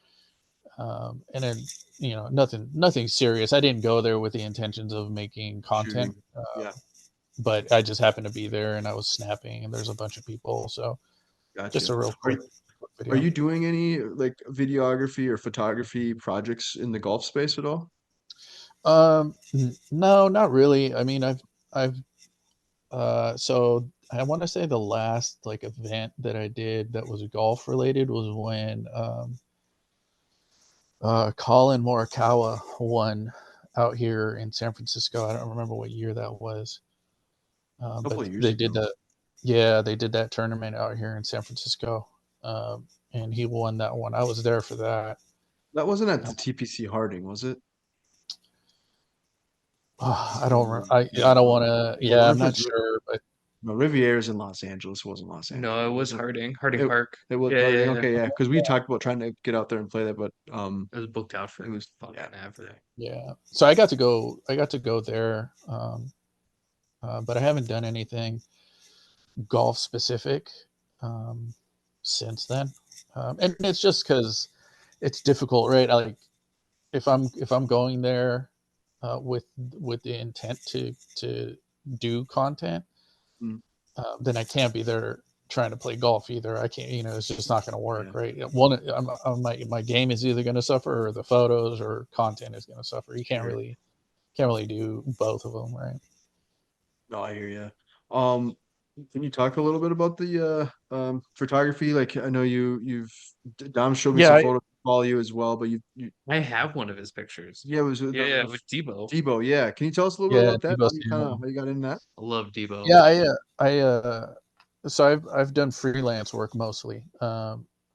And then nothing serious. I didn't go there with the intentions of making content, Shooting. Yeah, but I just happened to be there and I was snapping, and there's a bunch of people, so just gotcha. a real Are quick are video. you doing any like videography or photography projects in the golf space at all? No, not really. I mean, I've so I want to say the last like event that I did that was golf related was when Colin Morikawa won out here in San Francisco. I don't remember what year that was, A couple but of years they did ago. that. Yeah, they did that tournament out here in San Francisco, and he won that one. I was there for that. That wasn't at the TPC Harding, was it? I don't. I No. don't want to. I Yeah, wonder I'm if it not was sure, but no, Riviera's in Los Angeles. It wasn't Los No, it Angeles, was was it? Harding It Park. it was Yeah, yeah, Harding. yeah. Okay, yeah, because we talked about trying to get out there and play that, but It was booked out it for was fucking yeah. ever. yeah. So I got to go. I got to go there, but I haven't done anything golf specific um, since then. And it's just because it's difficult, right? Like if I'm going there with the intent to do content, Mm, then I can't be there trying to play golf either. I can't, it's just not going to yeah, work, right? My game is either going to suffer, or the photos or content is going to suffer. You sure. can't really do both of them, right? No, I hear you. Um, can you talk a little bit about the photography? Like I know Dom showed me Yeah, some photos of all you as well, but you I have one of his pictures. yeah, it was Yeah, yeah, with Debo. Debo. Yeah, can you tell us a little bit yeah, about that? Debo Samuel. How you got in that? I love Debo. Yeah, so I've done freelance work mostly,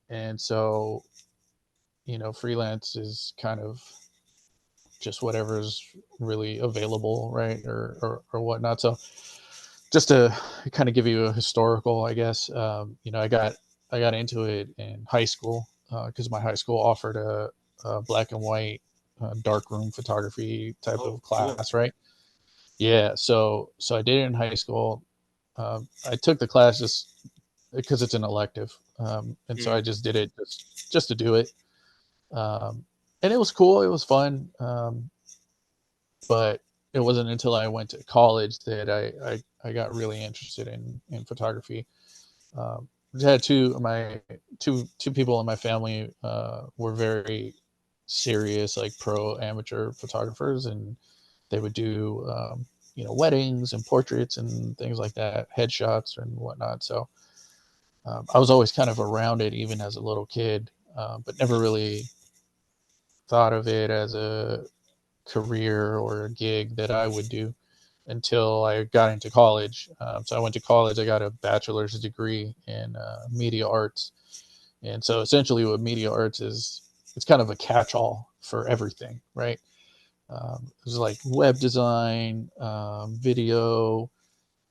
and so freelance is kind of just whatever's really available, right, or whatnot. So just to kind of give you a historical, I guess, I got into it in high school because my high school offered a black and white darkroom photography type Oh, of cool. class, right? Yeah, so I did it in high school. I took the class just because it's an elective, and so I Mm. just did it just to do it, um, and it was cool. It was fun, but it wasn't until I went to college that I got really interested in photography. I had two people in my family were very serious, like pro amateur photographers, and they would do weddings and portraits and things like that, headshots and whatnot. So I was always kind of around it, even as a little kid, but never really thought of it as a career or a gig that I would do until I got into college. So I went to college. I got a bachelor's degree in media arts, and so essentially, what media arts is, it's kind of a catch-all for everything, right? It's like web design, video.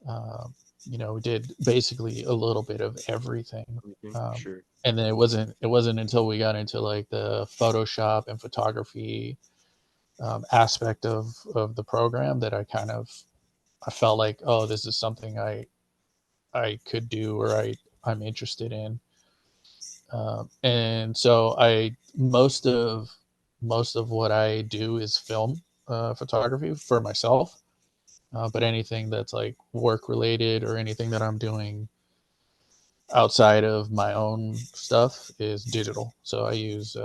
Um, we did basically a little bit of everything. Okay, Um, sure. and then it wasn't until we got into like the Photoshop and photography aspect of the program that I felt like, oh, this is something I could do, or I'm interested in. And so I most of what I do is film photography for myself. But anything that's like work related or anything that I'm doing outside of my own stuff is digital. So I use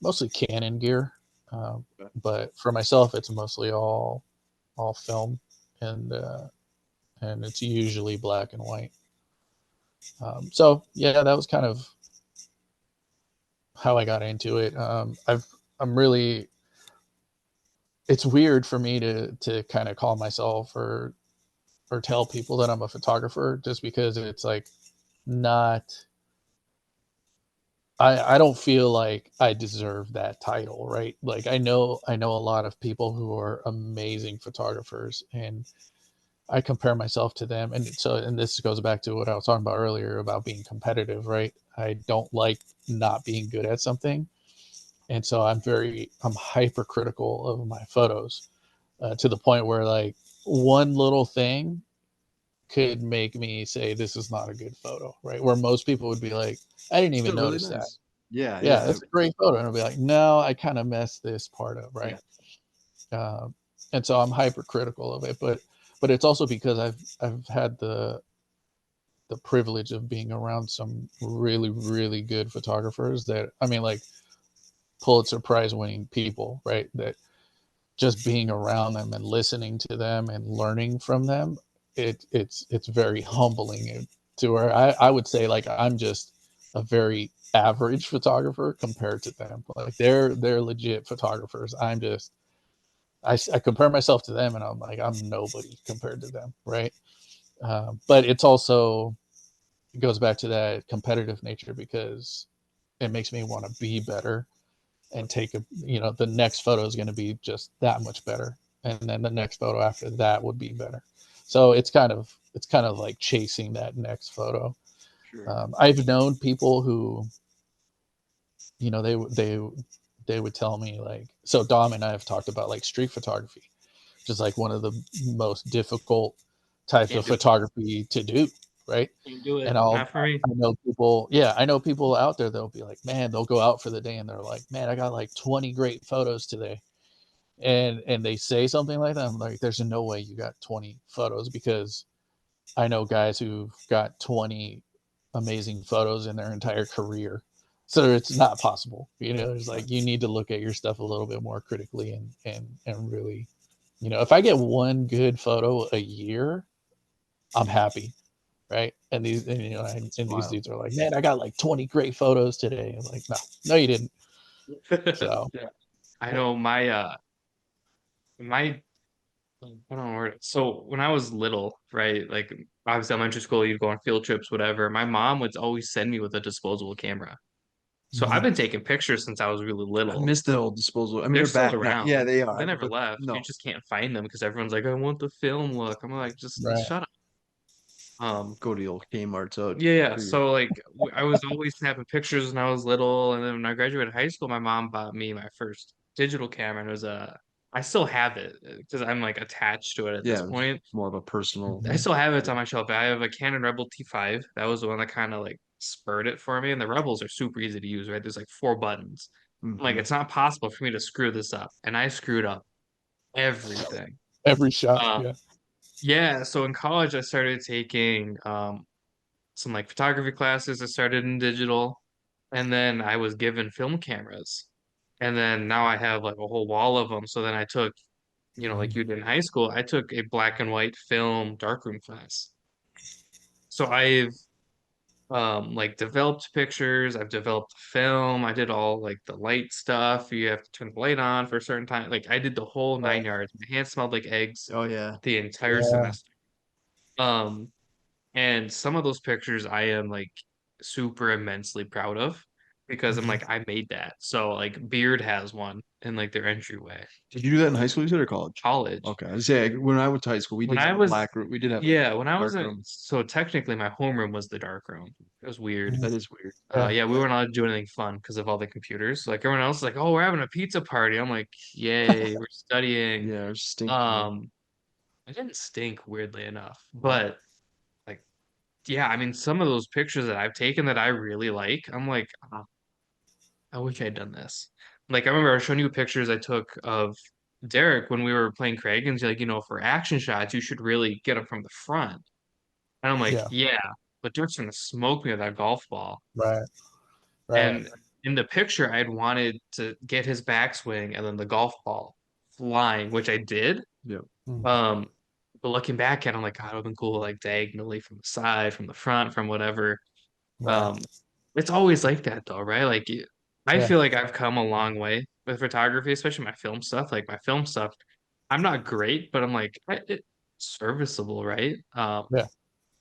mostly Canon gear, um, Okay. but for myself, it's mostly all film, and and it's usually black and white. So yeah, that was kind of how I got into it. I'm really It's weird for me to kind of call myself or tell people that I'm a photographer, just because it's like not I don't feel like I deserve that title, right? Like I know a lot of people who are amazing photographers, and I compare myself to them. And this goes back to what I was talking about earlier about being competitive, right? I don't like not being good at something. And so I'm hypercritical of my photos, to the point where like one little thing could make me say this is not a good photo, right? Where most people would be like, I didn't even Still really notice that. nice. Yeah, yeah, that's a great photo. And I'll be like, no, I kind of messed this part up, right? Um, and so I'm hypercritical of it, but it's also because I've had the privilege of being around some really really good photographers that, I mean, like Pulitzer Prize winning people, right? That just being around them and listening to them and learning from them, it's very humbling to where I would say like I'm just a very average photographer compared to them. Like they're legit photographers. I'm just I compare myself to them and I'm like I'm nobody compared to them, right? But it's also, it goes back to that competitive nature because it makes me want to be better and take a, the next photo is going to be just that much better, and then the next photo after that would be better. So it's kind of like chasing that next photo. Sure. I've known people who, they would tell me, like, so Dom and I have talked about like street photography, which is like one of the most difficult types Can't of do it. photography to do, right? Can't do And it. Not for me. I know people, yeah, I know people out there, they'll be like, man, they'll go out for the day and they're like, man, I got like 20 great photos today. And they say something like that. I'm like, there's no way you got 20 photos, because I know guys who've got 20 amazing photos in their entire career. So it's not possible. It's like you need to look at your stuff a little bit more critically and really, if I get one good photo a year, I'm happy, right? And these Wild. dudes are like, man, I got like 20 great photos today. I'm like, no, no, you didn't. So Yeah. I know my I don't know where so when I was little, right? Like obviously elementary school, you'd go on field trips, whatever. My mom would always send me with a disposable camera. So I've mhm, been taking pictures since I was really I little. missed the old disposal. I mean, They're they're still back now. Yeah, around. they They are, never but left. You no. just can't find them because everyone's like, I want the film look. I'm like, just right. shut up. Go to the old Kmart's out Yeah, yeah. for your So like I was always snapping pictures when I was little, and then when I graduated high school, my mom bought me my first digital camera, and it was a. I still have it because I'm like attached to it at this yeah, it's point. more of a personal. I Mhm. still have it on my shelf. I have a Canon Rebel T5. That was the one that kind of like spurred it for me. And the Rebels are super easy to use, right? There's like four buttons. I'm like, Hmm. it's not possible for me to screw this up, and I screwed up everything. Every shot. Uh, Yeah. yeah. So in college, I started taking some like photography classes. I started in digital, and then I was given film cameras, and then now I have like a whole wall of them. So then I took, like Mhm. you did in high school, I took a black and white film darkroom class. So I've like developed pictures, I've developed film, I did all like the light stuff. You have to turn the light on for a certain time. Like I did the whole Right. nine yards. My hands smelled like eggs Oh yeah. the entire Yeah. semester. Um, and some of those pictures I am like super immensely proud of because I'm Mhm. like, I made that. So like Beard has one in like their entryway. Did you do that in high school, you said, or college? College. Okay, I say when I went to high school, we When did have I a was black room. We did have a Yeah, when I was dark in, room. so technically my homeroom was the dark room. It was weird. Mhm. That is weird. Yeah. Yeah, we weren't allowed to do anything fun because of all the computers. Like everyone else is like, oh, we're having a pizza party. I'm like, yay, we're studying. Yeah, it was stinking. Um, I didn't stink, weirdly enough, but like, yeah, I mean, some of those pictures that I've taken that I really like, I'm like, "Ah, I wish I'd done this. Like, I remember I was showing you pictures I took of Derek when we were playing Craig, and he's like, for action shots, you should really get them from the front. And I'm like, Yeah. yeah, but Derek's gonna smoke me with that golf ball. Right. Right. And in the picture, I'd wanted to get his backswing and then the golf ball flying, which I did. Yeah. Mhm. Um, but looking back at it, I'm like, God, it would have been cool, like diagonally from the side, from the front, from whatever. Right. Um, it's always like that though, right? Like I Yeah. feel like I've come a long way with photography, especially my film stuff. Like my film stuff, I'm not great, but I'm like it's serviceable, right? Yeah.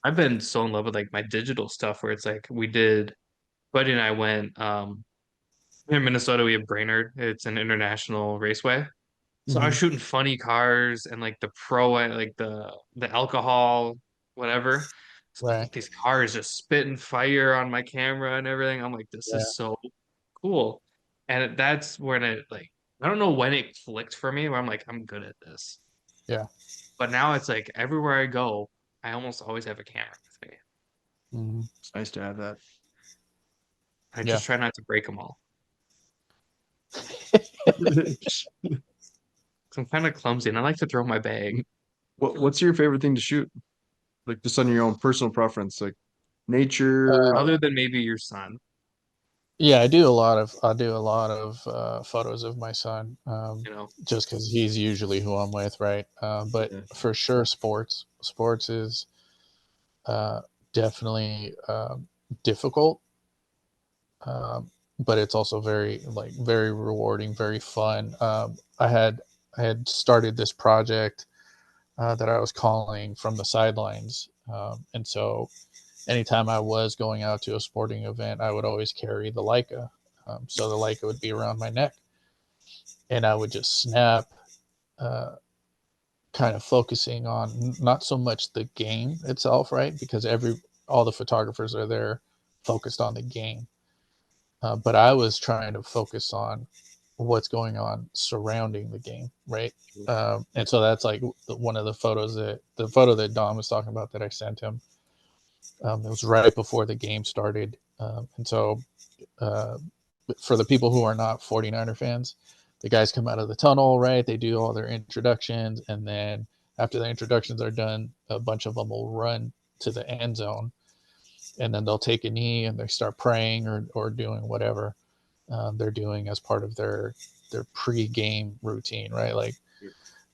I've been so in love with like my digital stuff where it's like we did, Buddy and I went here in Minnesota, we have Brainerd. It's an international raceway. So I was Mhm. shooting funny cars and like the pro, like the alcohol, whatever. So Right. like these cars just spitting fire on my camera and everything. I'm like, this Yeah. is so cool. And that's when it like I don't know when it clicked for me where I'm like, I'm good at this. Yeah. But now it's like everywhere I go, I almost always have a camera with me. Mhm. It's nice to have that. I Yeah. just try not to break them all. I'm kind of clumsy, and I like to throw my bag. What's your favorite thing to shoot? Like just on your own personal preference, like nature. Other than maybe your son, Yeah, I do a lot of photos of my son, you know. just because he's usually who I'm with, right? But Yeah. for sure, sports is uh, definitely difficult, um, but it's also very rewarding, very fun. I had started this project that I was calling from the sidelines, and so anytime I was going out to a sporting event, I would always carry the Leica. So the Leica would be around my neck, and I would just snap, uh, kind of focusing on not so much the game itself, right? Because all the photographers are there focused on the game, but I was trying to focus on what's going on surrounding the game, right? And so that's like one of the photo that Don was talking about that I sent him. It was right before the game started, and so uh, for the people who are not 49er fans, the guys come out of the tunnel, right? They do all their introductions, and then after the introductions are done, a bunch of them will run to the end zone, and then they'll take a knee and they start praying or doing whatever they're doing as part of their pre-game routine, right? Like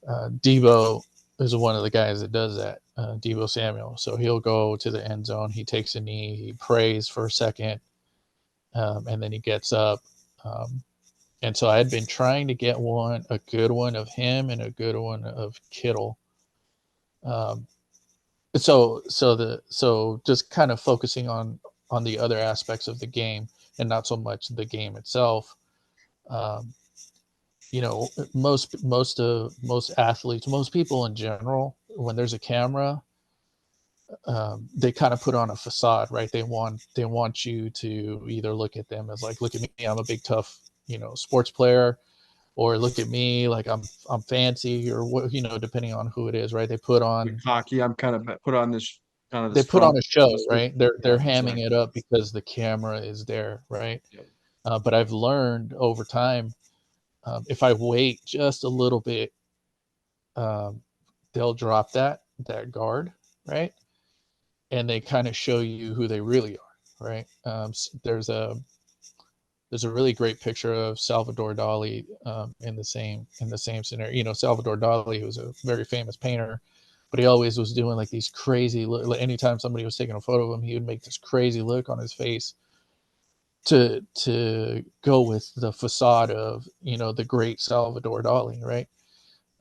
Debo is one of the guys that does that. Debo Samuel. So he'll go to the end zone. He takes a knee. He prays for a second, and then he gets up. Um, and so I had been trying to get a good one of him and a good one of Kittle. Um, so just kind of focusing on the other aspects of the game and not so much the game itself. Um, most athletes, most people in general, when there's a camera, they kind of put on a facade, right? They want you to either look at them as like, look at me, I'm a big tough, sports player, or look at me like I'm fancy, or what, depending on who it is, right? Like hockey, I'm kind of put on this kind of this They put front. on a show, right? Yeah, They're hamming it exactly. up because the camera is there, right? Yeah. But I've learned over time, if I wait just a little bit, um, they'll drop that guard, right? And they kind of show you who they really are, right? There's a really great picture of Salvador Dali, in the same scenario. Salvador Dali was a very famous painter, but he always was doing like these crazy. Anytime somebody was taking a photo of him, he would make this crazy look on his face to go with the facade of the great Salvador Dali, right?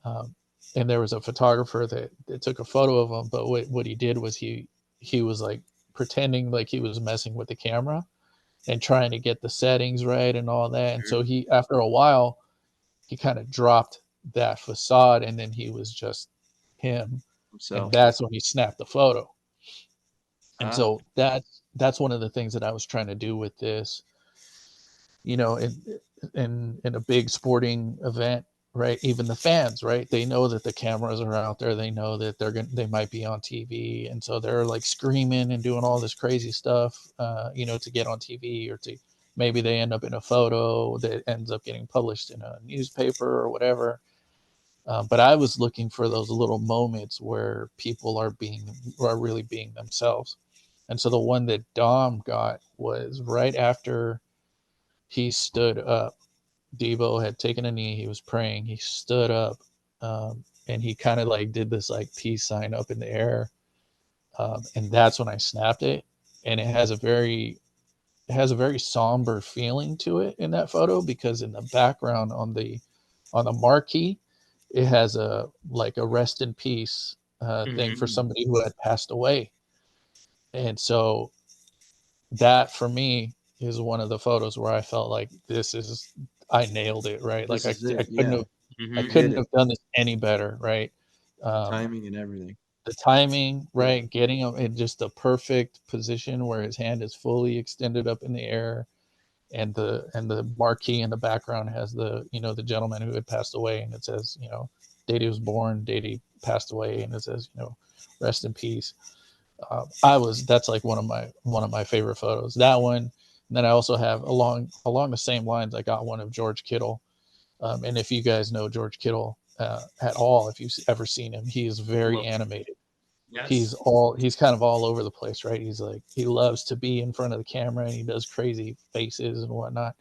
Um, and there was a photographer that took a photo of him, but what he did was he was like pretending like he was messing with the camera and trying to get the settings right and all that. And so he, after a while, he kind of dropped that facade, and then he was just him. And So, that's when he snapped the photo. And ah, so that's one of the things that I was trying to do with this, you know, in in a big sporting event, right? Even the fans, right? They know that the cameras are out there. They know that they might be on TV, and so they're like screaming and doing all this crazy stuff, to get on TV, or to maybe they end up in a photo that ends up getting published in a newspaper or whatever. But I was looking for those little moments where people are really being themselves. And so the one that Dom got was right after he stood up. Debo had taken a knee. He was praying. He stood up, and he kind of like did this like peace sign up in the air, and that's when I snapped it. And it has a very somber feeling to it in that photo, because in the background on the marquee, it has a rest in peace thing for Hmm. somebody who had passed away. And so that for me is one of the photos where I felt like I nailed it, right? Like this I, is it. I couldn't Yeah, have I you Hmm. hit couldn't it. have done this any better, right? Um, Timing and everything. the timing, right? Getting him in just the perfect position where his hand is fully extended up in the air, and the marquee in the background has the gentleman who had passed away, and it says, date he was born, date he passed away, and it says, rest in peace. That's like one of my favorite photos. That one, And then I also have along the same lines, I got one of George Kittle. And if you guys know George Kittle at all, if you've ever seen him, he is very Love- animated. Yes. He's kind of all over the place, right? He's like, he loves to be in front of the camera and he does crazy faces and whatnot.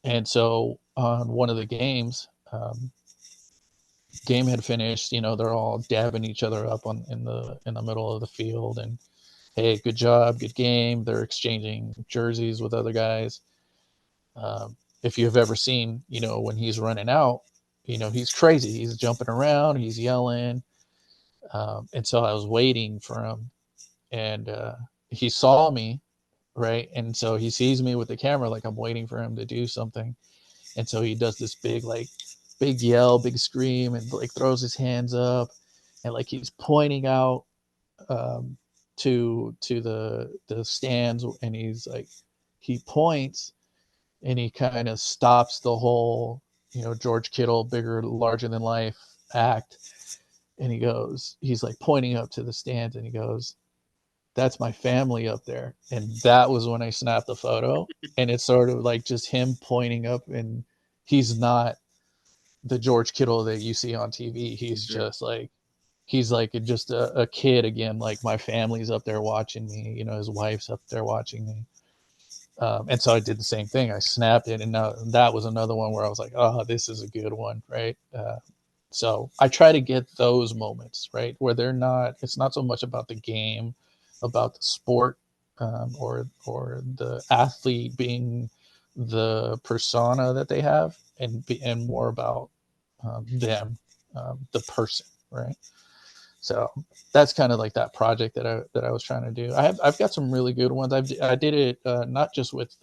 And so on one of the games, game had finished, they're all dabbing each other up in the middle of the field, and hey, good job, good game. They're exchanging jerseys with other guys. If you've ever seen, when he's running out, he's crazy. He's jumping around, he's yelling. And so I was waiting for him, and he saw me, right? And so he sees me with the camera, like I'm waiting for him to do something. And so he does this big yell, big scream, and like throws his hands up, and like he's pointing out um, to the stands, and he's like, he points, and he kind of stops the whole, George Kittle, bigger, larger than life act, and he's like pointing up to the stands, and he goes, "That's my family up there." And that was when I snapped the photo, and it's sort of like just him pointing up, and he's not the George Kittle that you see on TV. He's Sure. just like he's like just a kid again. Like, my family's up there watching me. His wife's up there watching me. And so I did the same thing. I snapped it, and now that was another one where I was like, "Oh, this is a good one," right? So I try to get those moments, right, where they're not. It's not so much about the game, about the sport, or the athlete being the persona that they have, and more about them, the person, right? So that's kind of like that project that I was trying to do. I've got some really good ones. I did it not just with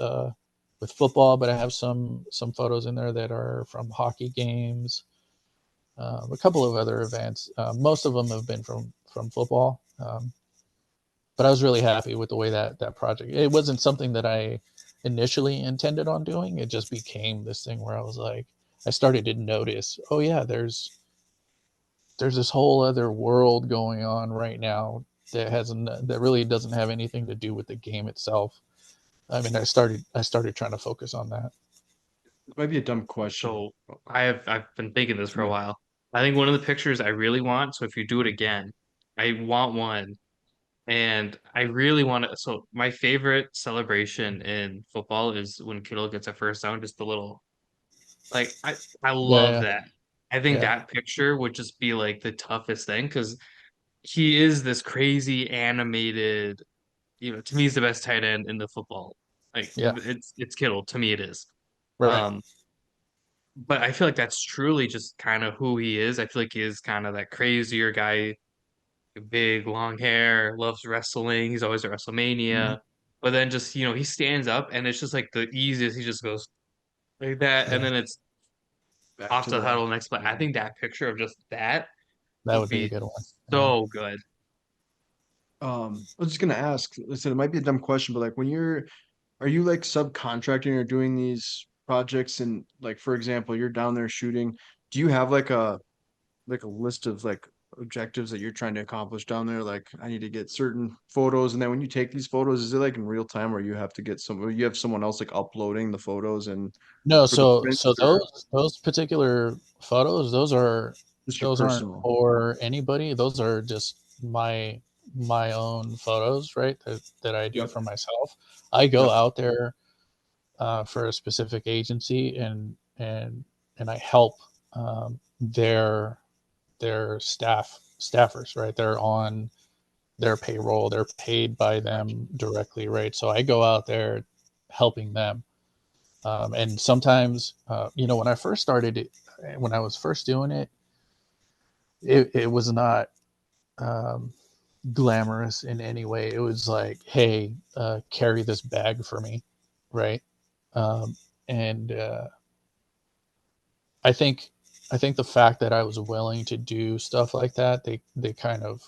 football, but I have some photos in there that are from hockey games, a couple of other events. Most of them have been from football, but I was really happy with the way that project. It wasn't something that I initially intended on doing. It just became this thing where I was like, I started to notice, oh yeah, there's this whole other world going on right now that really doesn't have anything to do with the game itself. I mean, I started trying to focus on that. It might be a dumb question. So I've been thinking this for a Yeah. while. I think one of the pictures I really want, so if you do it again, I want one. And I really want to. So my favorite celebration in football is when Kittle gets a first down, just the little like I love Yeah, that. I think yeah, that picture would just be like the toughest thing because he is this crazy animated, to me he's the best tight end in the football. Like yeah, it's Kittle, to me it is. right. Um, but I feel like that's truly just kind of who he is. I feel like he is kind of that crazier guy, big long hair, loves wrestling. He's always at Mhm. WrestleMania. But then just, he stands up and it's just like the easiest. He just goes like that. And Yeah, then it's Back off to the the huddle next play. I think that picture of just that that would would be a be good one. Yeah. so good. I was just gonna ask, listen, it might be a dumb question, but like are you like subcontracting or doing these projects and like for example, you're down there shooting, do you have like a list of like objectives that you're trying to accomplish down there? Like I need to get certain photos, and then when you take these photos, is it like in real time or you have to get or you have someone else like uploading the photos and No, for the so prints or those particular photos, just your those aren't personal? for anybody. Those are just my own photos, right? That I do Yep. for myself. I go Yep. out there for a specific agency, and I help their staffers, right? They're on their payroll. They're paid by Gotcha. them directly, right? So I go out there helping them. And sometimes, when I first started it, when I was first doing it, it was not um, glamorous in any way. It was like, hey, carry this bag for me, right? Um, and I think I think the fact that I was willing to do stuff like that, they kind of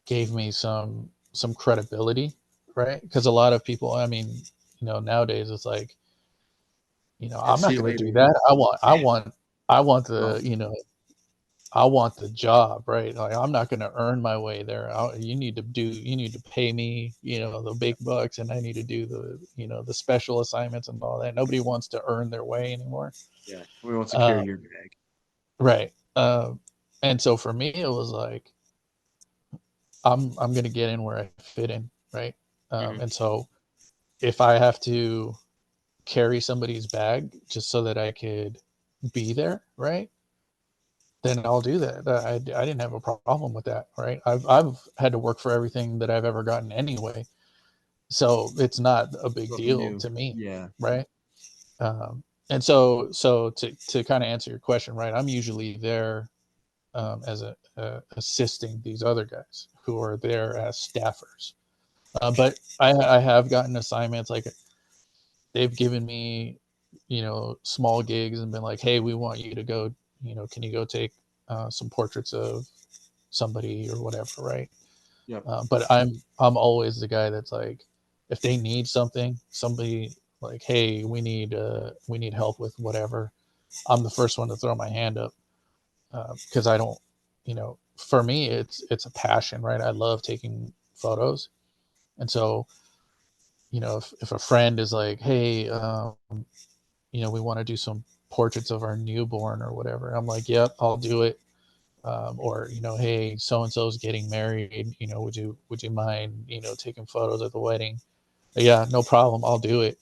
gave me some credibility, right? Because a lot of people, I mean, nowadays it's like, Yeah, I'm see not you going to later. do that. I want the, I want the job, right? Like I'm not going to earn my way there. You need to pay me, the big bucks, and I need to do the special assignments and all that. Nobody wants to earn their way anymore. Yeah. We want to Uh, carry your bag. right. And so for me, it was like, I'm going to get in where I fit in. Right. Mhm. And so if I have to carry somebody's bag just so that I could be there, right? Then I'll do that. I didn't have a problem with that, right? I've had to work for everything that I've ever gotten anyway, so it's not a big Nothing deal new. to me, Yeah. right? And so to kind of answer your question, right? I'm usually there as assisting these other guys who are there as staffers, but I have gotten assignments like they've given me, small gigs and been like, hey, we want you to go, can you go take some portraits of somebody or whatever, right? Yep. But I'm always the guy that's like, if they need something, somebody like, hey, we need help with whatever. I'm the first one to throw my hand up because I don't, for me it's a passion, right? I love taking photos, and so if a friend is like, hey, we want to do some portraits of our newborn or whatever, I'm like, yep, I'll do it. Or hey, so and so's getting married, would you mind taking photos at the wedding? Yeah, no problem, I'll do it.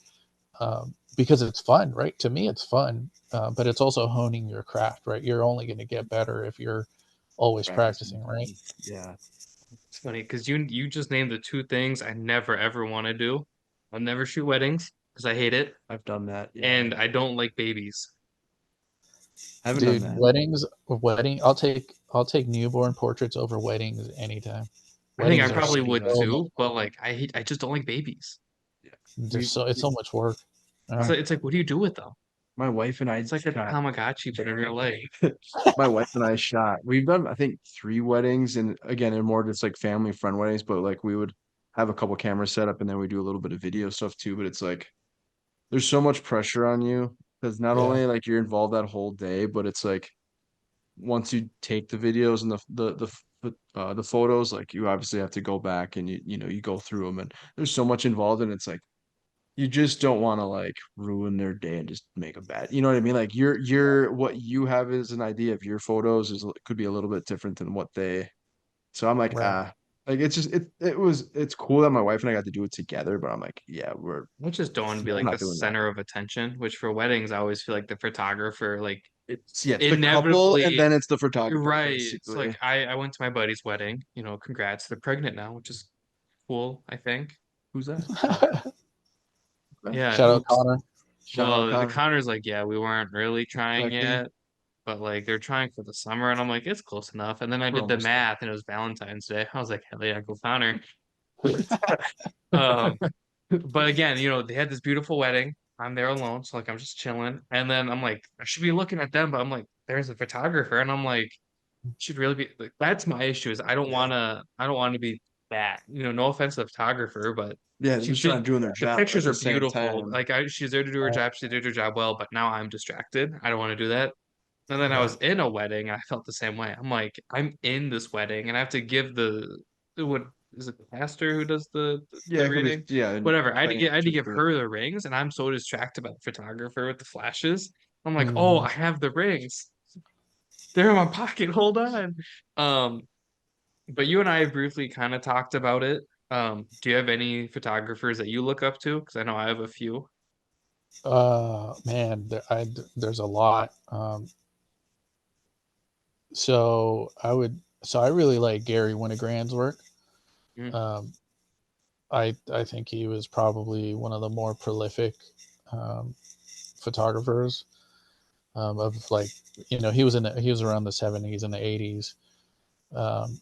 Because it's fun, right? To me it's fun, but it's also honing your craft, right? You're only going to get better if you're always Practicing. practicing, right? Yeah. It's funny because you just named the two things I never ever want to do. I'll never shoot weddings because I hate it, I've done that. Yeah. and I don't like babies. I haven't done Dude, that. I'll take newborn portraits over weddings anytime. I think I Weddings are I'll probably do would that. so much too, but like I just don't like babies. Yeah. just so it's so much work. So it's like, what do you do with them? My wife and I It's like a shot. Tamagotchi, but in real life. My wife and I shot. We've done, I think, 3 weddings, and again, and more just like family friend weddings. But like, we would have a couple cameras set up, and then we do a little bit of video stuff too. But it's like there's so much pressure on you because not Yeah, only like you're involved that whole day, but it's like once you take the videos and the photos, like you obviously have to go back and you go through them, and there's so much involved, and it's like you just don't want to like ruin their day and just make a bad, you know what I mean? Like your what you have as an idea of your photos is could be a little bit different than what they. So I'm like, right. like it's just it's cool that my wife and I got to do it together, but I'm like, yeah, I just don't want to be I'm like not the doing that. center of attention, which for weddings, I always feel like the photographer, like It's the couple and inevitably, then it's the photographer right. It's like basically. I went to my buddy's wedding, congrats, they're pregnant now, which is cool, I think. Who's that? Okay. Yeah. Shout out Connor. Shout out Well, the Connor. Connor's like, yeah, we weren't really trying Exactly. yet, but like they're trying for the summer, and I'm like, it's close enough. And then I We're did the almost there. math, and it was Valentine's Day. I was like, hell yeah, go Connor. Um, but again, they had this beautiful wedding. I'm there alone, so like I'm just chilling. And then I'm like, I should be looking at them, but I'm like, there's a photographer, and I'm like, should really be like that's my issue is I don't wanna be that. No offense to the photographer, but Yeah, they're she just trying should to doing their the job, but at pictures the are same beautiful. time, Like she's there to do her job, she did her job well, but now I'm distracted. I don't want to do that. And then I Yeah. was in a wedding and I felt the same way. I'm like, I'm in this wedding and I have to give what is it the pastor who does yeah, the it could be reading? yeah, Whatever. I had to give sure. her the rings and I'm so distracted by the photographer with the flashes. I'm like, oh, Mhm. I have the rings. They're in my pocket. Hold on. Um, but you and I have briefly kind of talked about it. Do you have any photographers that you look up to? Because I know I have a few. Man, there's a lot. So I really like Gary Winogrand's work. Mm, Um, I think he was probably one of the more prolific um, photographers of like he was around the 70s and the 80s. Um,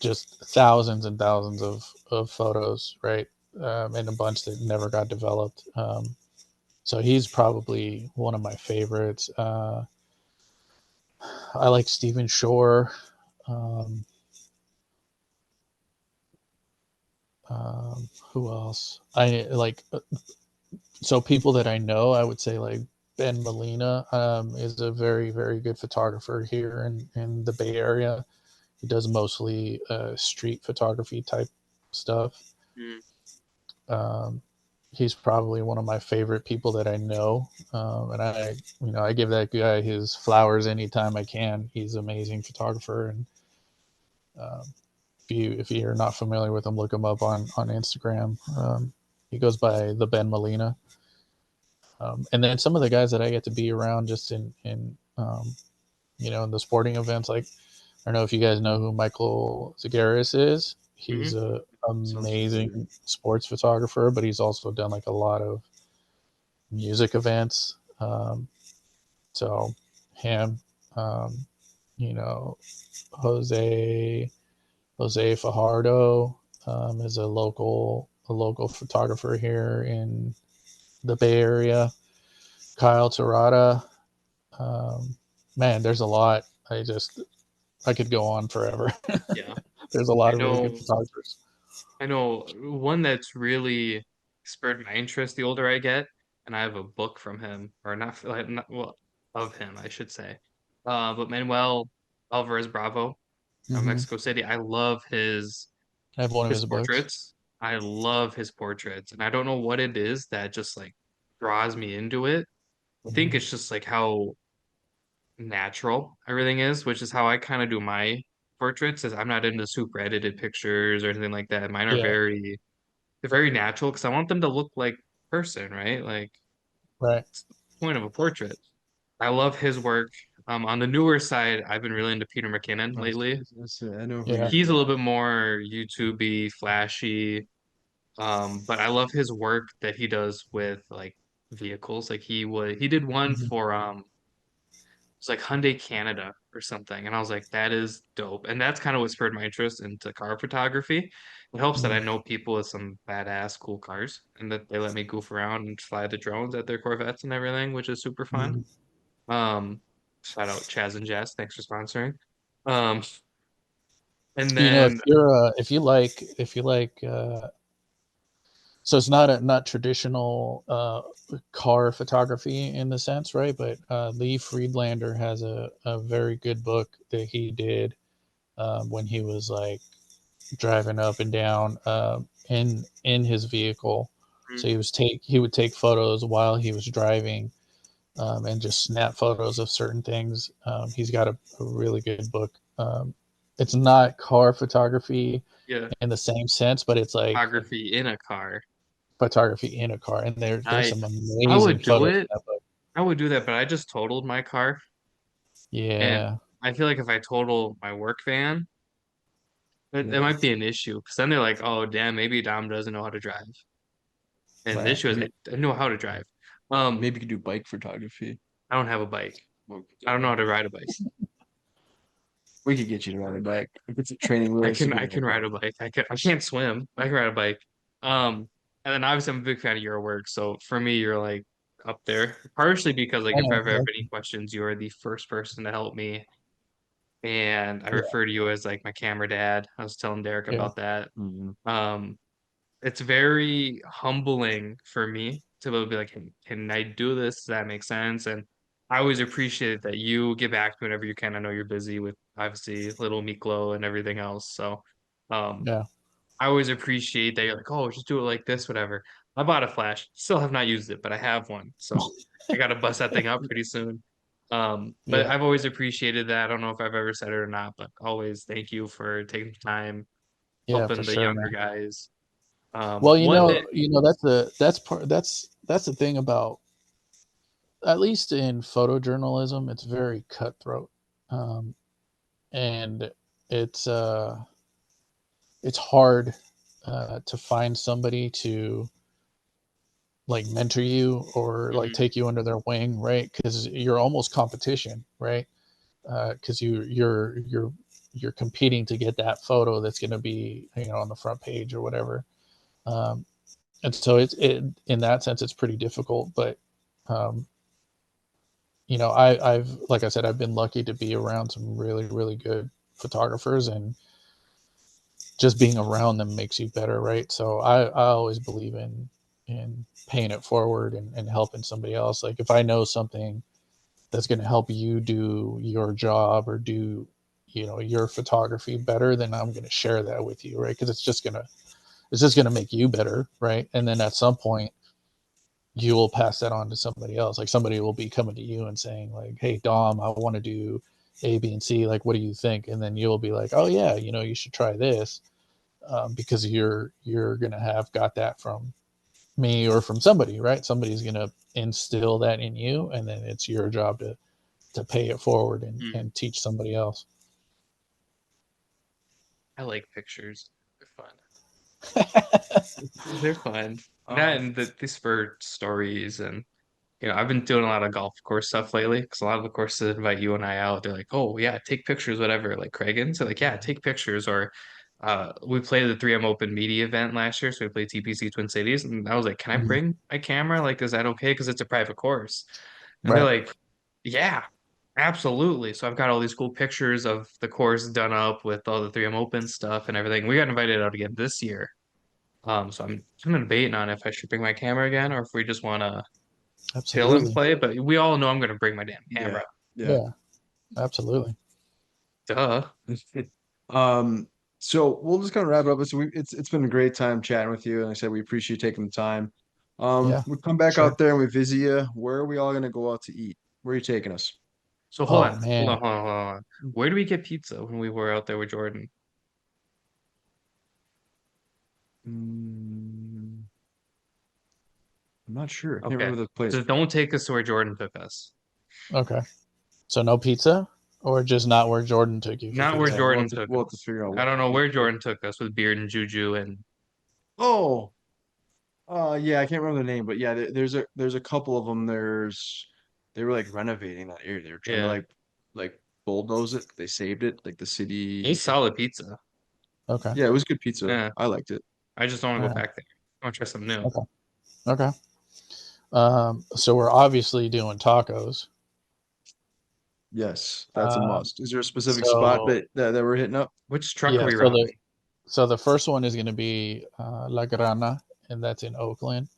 just thousands and thousands of photos, right? And a bunch that never got developed. So he's probably one of my favorites. I like Stephen Shore. Um, who else? I like so people that I know. I would say like Ben Molina is a very, very good photographer here in the Bay Area. He does mostly street photography type stuff. Mm. Um, he's probably one of my favorite people that I know, and I give that guy his flowers anytime I can. He's an amazing photographer, and um, if you're not familiar with him, look him up on Instagram. He goes by the Ben Molina. And then some of the guys that I get to be around just in the sporting events, like I don't know if you guys know who Michael Zagaris is. He's Mhm. a Sounds familiar. amazing sports photographer, but he's also done like a lot of music events. So him, um, you know, Jose Jose Fajardo is a local photographer here in the Bay Area. Kyle Terada, man, there's a lot. I could go on forever. Yeah. There's a I lot of really good know photographers. I know one that's really spurred my interest the older I get, and I have a book from him, or not well, of him, I should say. But Manuel Alvarez Bravo from Hmm. Mexico City. I love I have one of his his books. portraits. I love his portraits, and I don't know what it is that just like draws me into it. I think Hmm. it's just like how natural everything is, which is how I kind of do my portraits. Is I'm not into super edited pictures or anything like that. Mine are Yeah, they're very natural because I want them to look like person, right? Like right. it's the point of a portrait. I love his work. On the newer side, I've been really into Peter McKinnon lately. I know who Yeah. you're. He's a little bit more YouTubey, flashy, but I love his work that he does with like vehicles. Like he did one Hmm. for it's like Hyundai Canada or something. And I was like, that is dope. And that's kind of what spurred my interest into car photography. It helps that I know people with some badass cool cars and that they let me goof around and fly the drones at their Corvettes and everything, which is super fun. Hmm. Um, Shout out Chaz and Jess, thanks for sponsoring. Um, and If then you like, so it's not traditional car photography in the sense, right? But Lee Friedlander has a very good book that he did when he was like driving up and down in his vehicle. So he would take photos while he was driving, and just snap photos of certain things. He's got a really good book. It's not car photography yeah, in the same sense, but it's like photography in a car. photography in a car, and there's I some I amazing would do photos in it. that book. I would do that, but I just totaled my car. And Yeah, I feel like if I total my work van, that Yeah. might be an issue because then they're like, oh, damn, maybe Dom doesn't know how to drive. And the right. issue is I know how to drive. Um, Maybe you could do bike photography. I don't have a bike. Well, I don't know how to ride a bike. we could get you to ride a bike. If it's a training wheels, you I can can ride a bike. I can't swim. I can ride a bike. And then obviously I'm a big fan of your work. So for me, you're like up there. Partially because like if I Oh, ever have any questions, you are the first person to help me. And I yeah, refer to you as like my camera dad. I was telling Derek yeah, about that. Mhm. Um, it's very humbling for me to be able to be like, can I do this? Does that make sense? And I always appreciate that you get back to me whenever you can. I know you're busy with obviously little Miklo and everything else. So um, yeah, I always appreciate that you're like, oh, just do it like this, whatever. I bought a flash, still have not used it, but I have one. So I gotta bust that thing out pretty soon. But yeah, I've always appreciated that. I don't know if I've ever said it or not, but always thank you for taking the time, yeah, for helping the sure, younger man. guys. Well, One thing, that's the thing about, at least in photojournalism, it's very cutthroat, um, and it's uh, it's hard to find somebody to like mentor you or like mhm, take you under their wing, right? Because you're almost competition, right? Because you're competing to get that photo that's going to be on the front page or whatever. Um, and so it in that sense it's pretty difficult, but um, I've like I said, I've been lucky to be around some really really good photographers, and just being around them makes you better, right? So I always believe in paying it forward and helping somebody else. Like if I know something that's going to help you do your job or do your photography better, then I'm going to share that with you, right? Because it's just gonna make you better, right? And then at some point you will pass that on to somebody else. Like somebody will be coming to you and saying like, hey Dom, I want to do A, B, and C, like what do you think? And then you'll be like, oh yeah, you should try this, because you're gonna have got that from me or from somebody, right? Somebody's gonna instill that in you, and then it's your job to pay it forward and teach somebody else. I like pictures. They're fun. They're fun. That and they spur stories and I've been doing a lot of golf course stuff lately because a lot of the courses invite you and I out. They're like, oh yeah, take pictures, whatever. Like Craigan's, they're like, yeah, take pictures. Or we played the 3M Open Media event last year, so we played TPC Twin Cities, and I was like, can I Mhm. bring my camera? Like, is that okay? Because it's a private course. And they're Right. like, yeah, absolutely. So I've got all these cool pictures of the course done up with all the 3M Open stuff and everything. We got invited out again this year. So I'm debating on if I should bring my camera again or if we just want to chill and Absolutely. play. But we all know I'm going to bring my damn Yeah. camera. Yeah. Yeah, absolutely. Duh. Um, so we'll just kind of wrap it up. So it's been a great time chatting with you. And like I said, we appreciate you taking the time. Yeah, We come back sure. out there and we visit you. Where are we all gonna go out to eat? Where are you taking us? So hold Oh on, hold man. on, hold on, hold on. Where do we get pizza when we were out there with Jordan? Mm, I'm not sure. I can't Okay, remember the place. just don't take us to where Jordan took us. Okay. So no pizza, or just not where Jordan took you for Not where Yeah, pizza? Jordan took we'll have to us. figure out I what don't know pizza where place. Jordan took us with Beard and Juju and Oh, yeah, I can't remember the name, but yeah, there's a couple of them. They were like renovating that area. They were trying to yeah, like bulldoze it. They saved it, like the city. he's solid pizza. Okay. Yeah, it was good pizza. Yeah, I liked it. I just don't want All to go right. back there. I want to try something new. Okay. Okay. So we're obviously doing tacos. Yes, that's a Um, must. Is there a specific spot so that we're hitting up? Which truck are yeah, we so the robbing? so the first one is going to be La Grana, and that's in Oakland.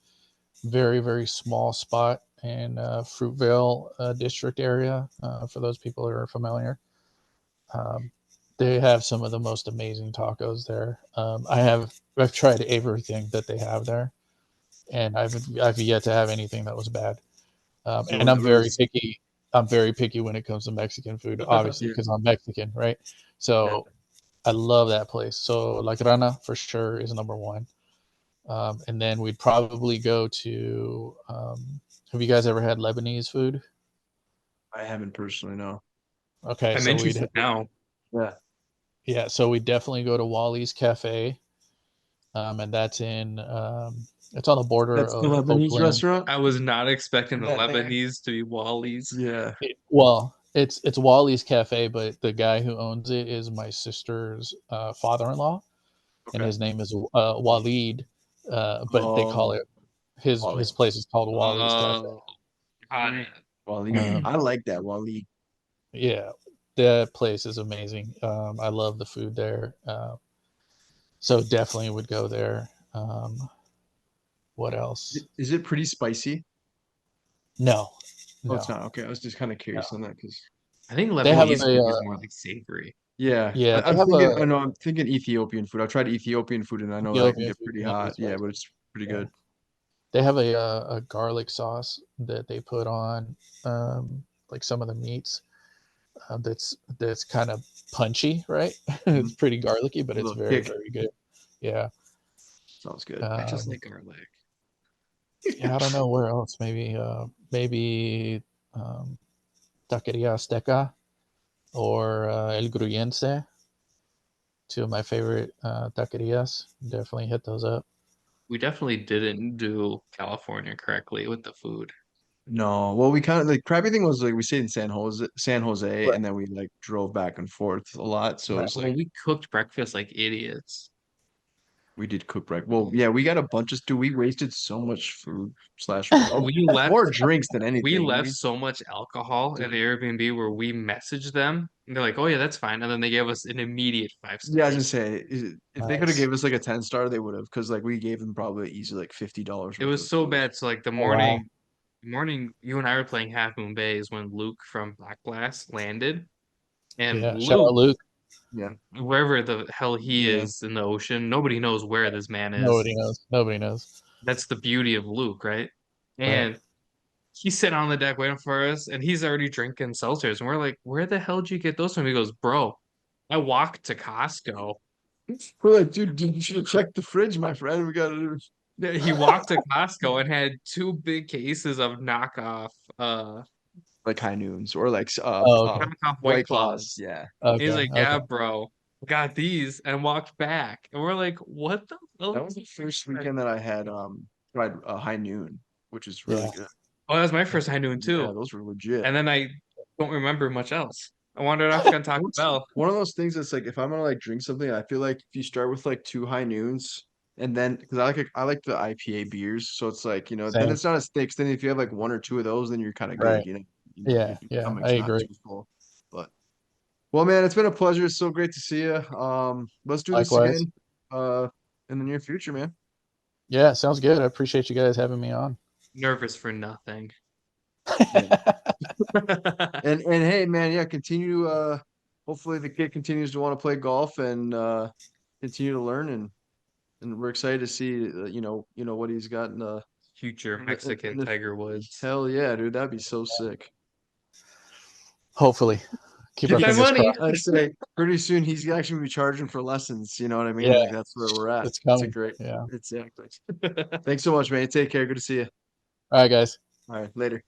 Very very small spot in Fruitvale district area. For those people who are familiar, um, they have some of the most amazing tacos there. I've tried everything that they have there, and I've yet to have anything that was bad. So And I'm what very is picky. I'm very picky when it comes to Mexican food, obviously, yeah, because I'm Mexican, right? Yeah. So I love that place. So La Grana for sure is number one. And then we'd probably go to. Have you guys ever had Lebanese food? I haven't personally, no. Okay, I'm so interested now. Yeah. we definitely go to Wally's Cafe, and that's in it's on the border That's the of Lebanese Oakland. restaurant? I was not expecting the That thing? Lebanese to be Wally's. Yeah. Well, it's Wally's Cafe, but the guy who owns it is my sister's father-in-law, and Okay. his name is Walid, but they call Oh, it his Wally. place is called Wally's Cafe. Oh, got it. Wally. Um, I like that Wally. yeah, that place is amazing. I love the food there, so definitely would go there. What else? Is it pretty spicy? No, Oh, it's no, not. Okay, I was just kind of no. curious on that because I think They have Lebanese a food is more like savory. yeah, yeah, they I'm have thinking. a I know I'm thinking Ethiopian food. I tried Ethiopian food and I know that can Ethiopian get food pretty can be hot. Yeah, spicy. but it's pretty Yeah. good. They have a garlic sauce that they put on like some of the meats. That's kind of punchy, right? It's Mhm. pretty garlicky, but A it's little very kick. very good. Yeah. Sounds good. I just Um, like garlic. yeah, I don't know where else. Maybe Taqueria Azteca or El Gruyense. Two of my favorite taquerias. Definitely hit those up. We definitely didn't do California correctly with the food. No, well, we kind of like crappy thing was like we stayed in San Jose, Right. and then we like drove back and forth a lot. So it Right. was Well, like, we cooked breakfast like idiots. We did cook breakfast. Well, yeah, we got a bunch of dude. We wasted so much food slash We left more drinks than we anything. left so much alcohol at the Airbnb where we messaged them and they're like, "Oh yeah, that's fine," and then they gave us an immediate 5 Yeah, I was stars. gonna say if they could have Nice. gave us like a 10-star, they would have, because like we gave them probably easy like $50 It worth was of so food. bad. So like Oh, wow. the morning you and I were playing Half Moon Bay is when Luke from Black Blast landed, and Yeah. Shout out Luke, Luke. Yeah, wherever the hell he yeah. is in the ocean, nobody knows where this man is. Nobody knows. Nobody knows. That's the beauty of Luke, right? Right. And he's sitting on the deck waiting for us, and he's already drinking seltzers. And we're like, "Where the hell did you get those from?" He goes, "Bro, I walked to Costco." We're like, dude, you should have checked the fridge, my friend. We got to. Yeah, he walked to Costco and had 2 big cases of knockoff Like high noons or like Oh, okay. knockoff White White Claws. Claws. Yeah. He's Okay. like, Okay. "Yeah, bro, got these," and walked back. And we're like, "What the hell?" That was the first weekend that I had tried a high noon, which is really Yeah. good. Oh, that was my first high noon Yeah, too. those were legit. And then I don't remember much else. I wandered off on Taco What's Bell. one of those things that's like if I'm gonna like drink something, I feel like if you start with like 2 high noons and then because I like the IPA beers, so it's like then Same. it's not as thick. So then if you have like 1 or 2 of those, then you're kind of Right. good. Yeah. Your Yeah. I stomach's not agree. too full. But well, man, it's been a pleasure. It's so great to see you. Let's do this Likewise. again in the near future, man. Yeah. Sounds good. I appreciate you guys having me on. Nervous for nothing. Yeah. And hey, man, yeah, continue. Hopefully the kid continues to want to play golf and continue to learn and we're excited to see what he's got in the Future in the, Mexican in the Tiger Woods. hell yeah, dude, that'd be so sick. Hopefully. Keep our Get that fingers money. crossed. I say pretty soon he's actually gonna be charging for lessons. You know what I mean? Yeah. Like that's where we're at. It's It's a coming. great, Yeah. exactly. Thanks so much, man. Take care. Good to see you. All right, guys. All right, later.